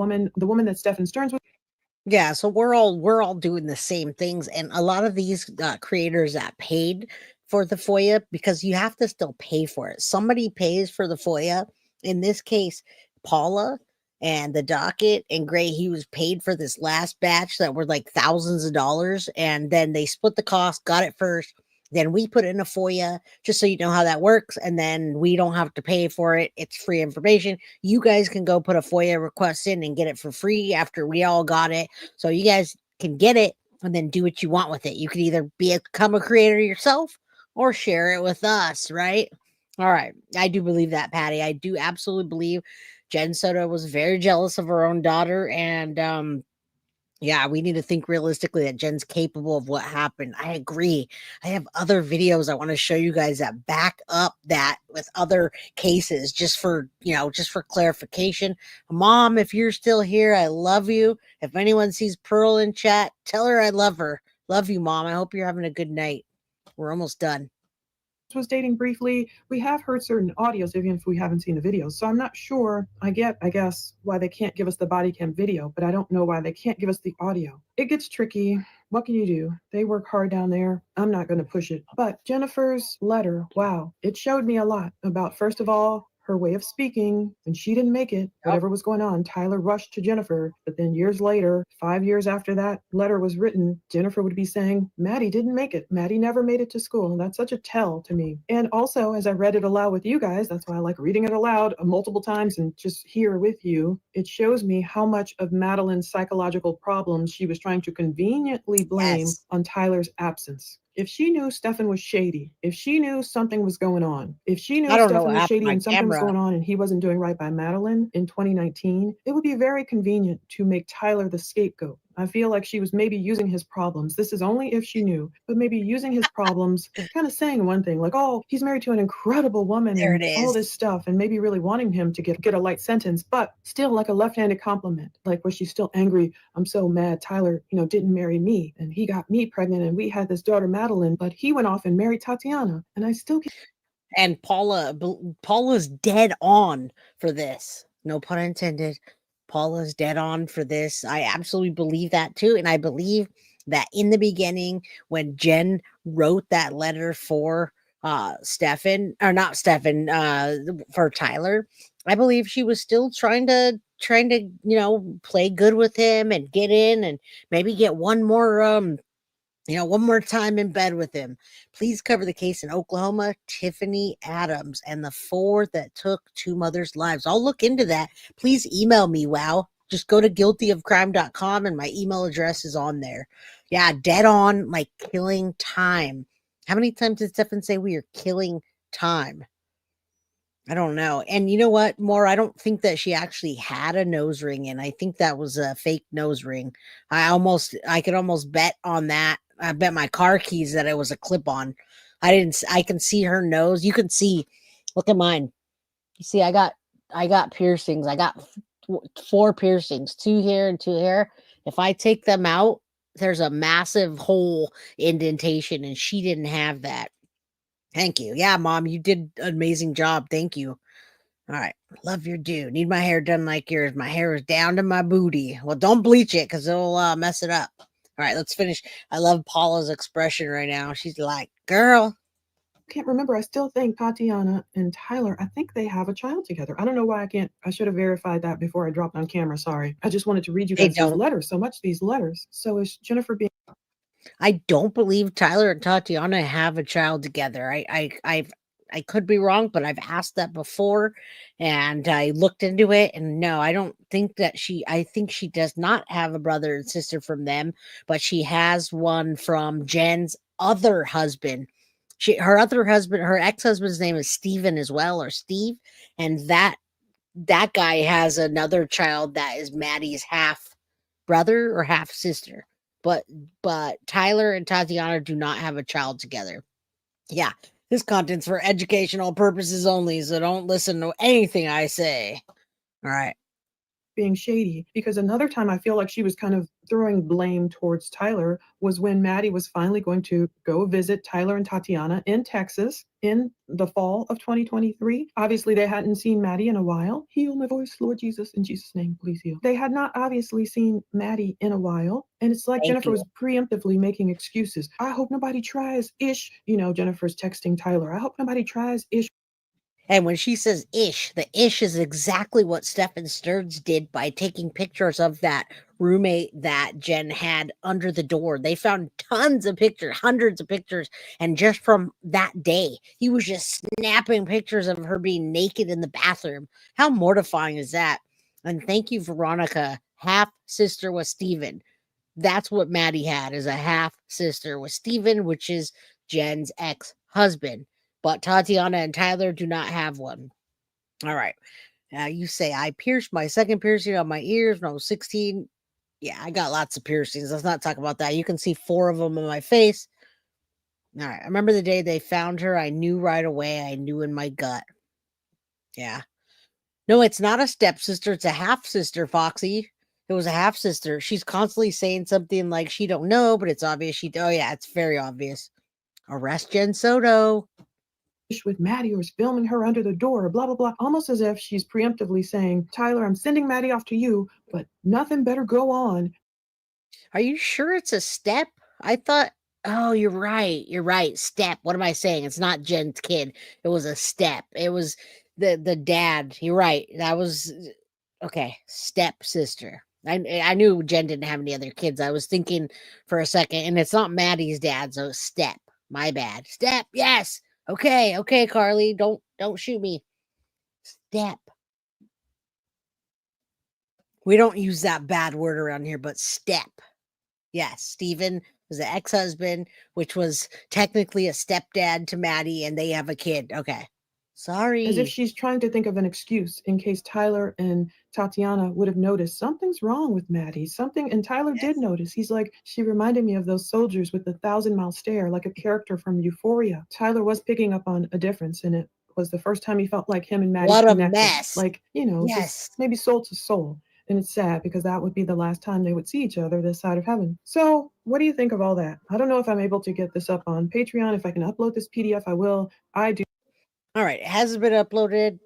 woman that Stephen Stearns was. Yeah, so we're all doing the same things, and a lot of these creators that paid for the FOIA, because you have to still pay for it. Somebody pays for the FOIA. In this case, Paula and the docket and Gray Hughes paid for this last batch that were like thousands of dollars, and then they split the cost, got it first. Then we put in a FOIA, just so you know how that works, and then we don't have to pay for it. It's free information. You guys can go put a FOIA request in and get it for free after we all got it. So you guys can get it and then do what you want with it. You can either become a creator yourself or share it with us, right? All right. I do believe that, Patty. I do absolutely believe Jenn Soto was very jealous of her own daughter. And yeah, we need to think realistically that Jen's capable of what happened. I agree. I have other videos I want to show you guys that back up that with other cases, just for clarification. Mom, if you're still here, I love you. If anyone sees Pearl in chat, tell her I love her. Love you, Mom. I hope you're having a good night. We're almost done. Was dating briefly. We have heard certain audios, even if we haven't seen the videos. So I'm not sure. I guess, why they can't give us the body cam video, but I don't know why they can't give us the audio. It gets tricky. What can you do? They work hard down there. I'm not going to push it. But Jennifer's letter, wow, it showed me a lot about, first of all, her way of speaking. When she didn't make it, whatever was going on, Tyler rushed to Jennifer. But then years later, 5 years after that letter was written, Jennifer would be saying, Maddie didn't make it. Maddie never made it to school. That's such a tell to me. And also, as I read it aloud with you guys, that's why I like reading it aloud multiple times and just here with you, it shows me how much of Madeline's psychological problems she was trying to conveniently blame on Tyler's absence. If she knew Stefan was shady, if she knew something was going on, if she knew Stefan was shady and something was going on and he wasn't doing right by Madeline in 2019, it would be very convenient to make Tyler the scapegoat. I feel like she was maybe using his problems. This is only if she knew, but maybe using his problems, kind of saying one thing like, oh, he's married to an incredible woman and all this stuff, and maybe really wanting him to get a light sentence, but still like a left-handed compliment. Like, was she still angry? I'm so mad Tyler, didn't marry me and he got me pregnant and we had this daughter Madeline, but he went off and married Tatiana and I still can't. And Paula's dead on for this. No pun intended. Paula's dead on for this. I absolutely believe that too. And I believe that in the beginning, when Jenn wrote that letter for Stefan, or not Stefan, for Tyler, I believe she was still trying to play good with him and get in and maybe get one more time in bed with him. Please cover the case in Oklahoma, Tiffany Adams, and the 4 that took 2 mothers' lives. I'll look into that. Please email me, wow. Just go to guiltyofcrime.com and my email address is on there. Yeah, dead on, like killing time. How many times did Stefan say we are killing time? I don't know. And you know what, more? I don't think that she actually had a nose ring in. I think that was a fake nose ring. I could almost bet on that. I bet my car keys that it was a clip on. I can see her nose. You can see, look at mine. You see, I got piercings. I got 4 piercings, 2 here and 2 here. If I take them out, there's a massive hole indentation and she didn't have that. Thank you. Yeah, Mom, you did an amazing job. Thank you. All right. Love your do. Need my hair done like yours. My hair is down to my booty. Well, don't bleach it because it'll mess it up. All right, let's finish. I love Paula's expression right now. She's like, girl. Can't remember. I still think Tatiana and Tyler, I think they have a child together. I don't know why I can't. I should have verified that before I dropped on camera. Sorry. I just wanted to read you They guys these don't. letters. So much these letters. So is Jennifer being I don't believe Tyler and Tatiana have a child together. I could be wrong, but I've asked that before and I looked into it and no, I don't think that I think she does not have a brother and sister from them, but she has one from Jen's other husband. Her other husband, her ex-husband's name is Steven as well, or Steve, and that guy has another child that is Maddie's half brother or half sister. But Tyler and Tatiana do not have a child together. Yeah, this content's for educational purposes only, so don't listen to anything I say. All right. being shady? Because another time I feel like she was kind of throwing blame towards Tyler was when Maddie was finally going to go visit Tyler and Tatiana in Texas in the fall of 2023. Obviously, they hadn't seen Maddie in a while. Heal my voice, Lord Jesus, in Jesus' name, please heal. They had not obviously seen Maddie in a while. And it's like Thank Jennifer you. was preemptively making excuses. I hope nobody tries ish. You know, Jennifer's texting Tyler. I hope nobody tries ish. And when she says ish, the ish is exactly what Stefan Stearns did by taking pictures of that roommate that Jenn had under the door. They found tons of pictures, hundreds of pictures. And just from that day, he was just snapping pictures of her being naked in the bathroom. How mortifying is that? And thank you, Veronica. Half sister was Steven. That's what Maddie had, is a half sister with Steven, which is Jen's ex husband. But Tatiana and Tyler do not have one. All right. Now you say I pierced my second piercing on my ears when I was 16. Yeah, I got lots of piercings. Let's not talk about that. You can see 4 of them on my face. All right. I remember the day they found her. I knew right away. I knew in my gut. Yeah. No, it's not a stepsister. It's a half sister, Foxy. It was a half sister. She's constantly saying something like she don't know, but it's obvious she. Oh yeah, it's very obvious. Arrest Jenn Soto. With Maddie or is filming her under the door, blah, blah, blah. Almost as if she's preemptively saying, Tyler, I'm sending Maddie off to you, but nothing better go on. Are you sure it's a step? I thought. Oh, you're right. You're right. Step. What am I saying? It's not Jen's kid. It was a step. It was the dad. You're right. That was okay. Step sister. I knew Jenn didn't have any other kids. I was thinking for a second, and it's not Maddie's dad, so step. My bad. Step. Yes. Okay. Okay, Carly. Don't shoot me. Step. We don't use that bad word around here, but step. Yes, Steven was the ex-husband, which was technically a stepdad to Maddie, and they have a kid. Okay. As if Sorry. she's trying to think of an excuse in case Tyler and Tatiana would have noticed something's wrong with Maddie. Something, and Tyler did notice. He's like, she reminded me of those soldiers with the 1,000-mile stare, like a character from Euphoria. Tyler was picking up on a difference, and it was the first time he felt like him and Maddie What a connected. mess. Like, you know, Yes. just maybe soul to soul. And it's sad because that would be the last time they would see each other this side of heaven. So, what do you think of all that? I don't know if I'm able to get this up on Patreon. If I can upload this PDF, I will. I do. All right. It hasn't been uploaded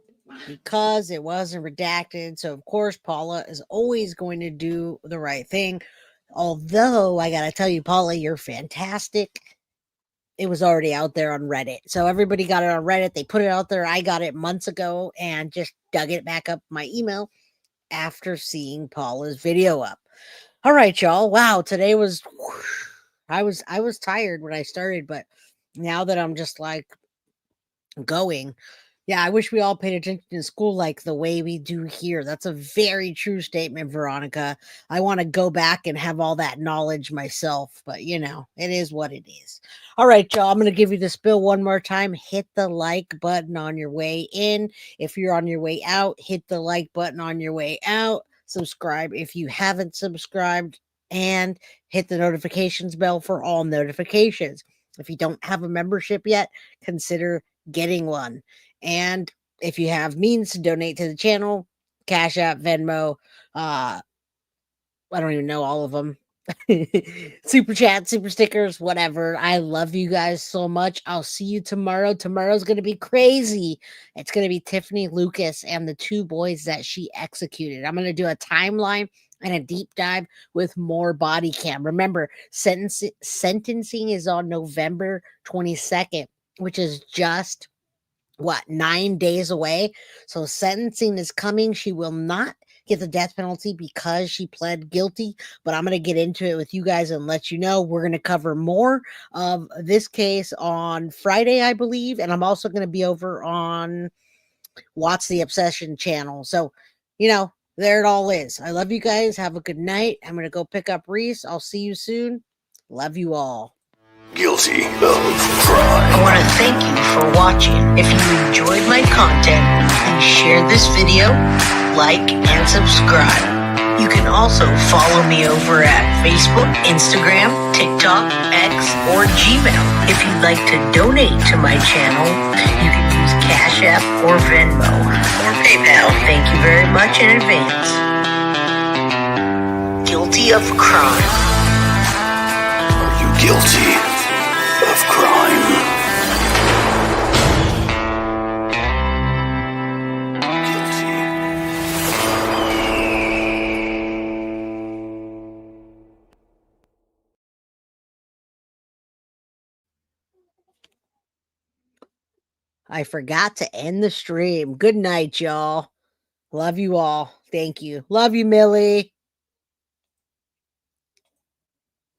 because it wasn't redacted. So, of course, Paula is always going to do the right thing. Although, I got to tell you, Paula, you're fantastic. It was already out there on Reddit. So everybody got it on Reddit. They put it out there. I got it months ago and just dug it back up my email after seeing Paula's video up. All right, y'all. Wow, today was I was tired when I started, but now that I'm just like going, yeah, I wish we all paid attention in school like the way we do here. That's a very true statement, Veronica. I want to go back and have all that knowledge myself, but you know, it is what it is. All right, y'all, I'm going to give you the spill one more time. Hit the like button on your way in. If you're on your way out, hit the like button on your way out. Subscribe if you haven't subscribed, and hit the notifications bell for all notifications. If you don't have a membership yet, consider getting one. And if you have means to donate to the channel, Cash App, Venmo, I don't even know all of them. Super chat, super stickers, whatever. I love you guys so much. I'll see you tomorrow. Tomorrow's going to be crazy. It's going to be Tiffany Lucas and the 2 boys that she executed. I'm going to do a timeline and a deep dive with more body cam. Remember, sentencing is on November 22nd, which is just 9 days away. So sentencing is coming. She will not get the death penalty because she pled guilty, but I'm going to get into it with you guys and let you know. We're going to cover more of this case on Friday, I believe, and I'm also going to be over on Watch the Obsession channel. So, there it all is. I love you guys. Have a good night. I'm going to go pick up Reese. I'll see you soon. Love you all. Guilty of crime. I want to thank you for watching. If you enjoyed my content, please share this video, like, and subscribe. You can also follow me over at Facebook, Instagram, TikTok, X, or Gmail. If you'd like to donate to my channel, you can use Cash App or Venmo or PayPal. Thank you very much in advance. Guilty of crime. Are you guilty of crime? Guilty. I forgot to end the stream. Good night, y'all. Love you all. Thank you. Love you, Millie.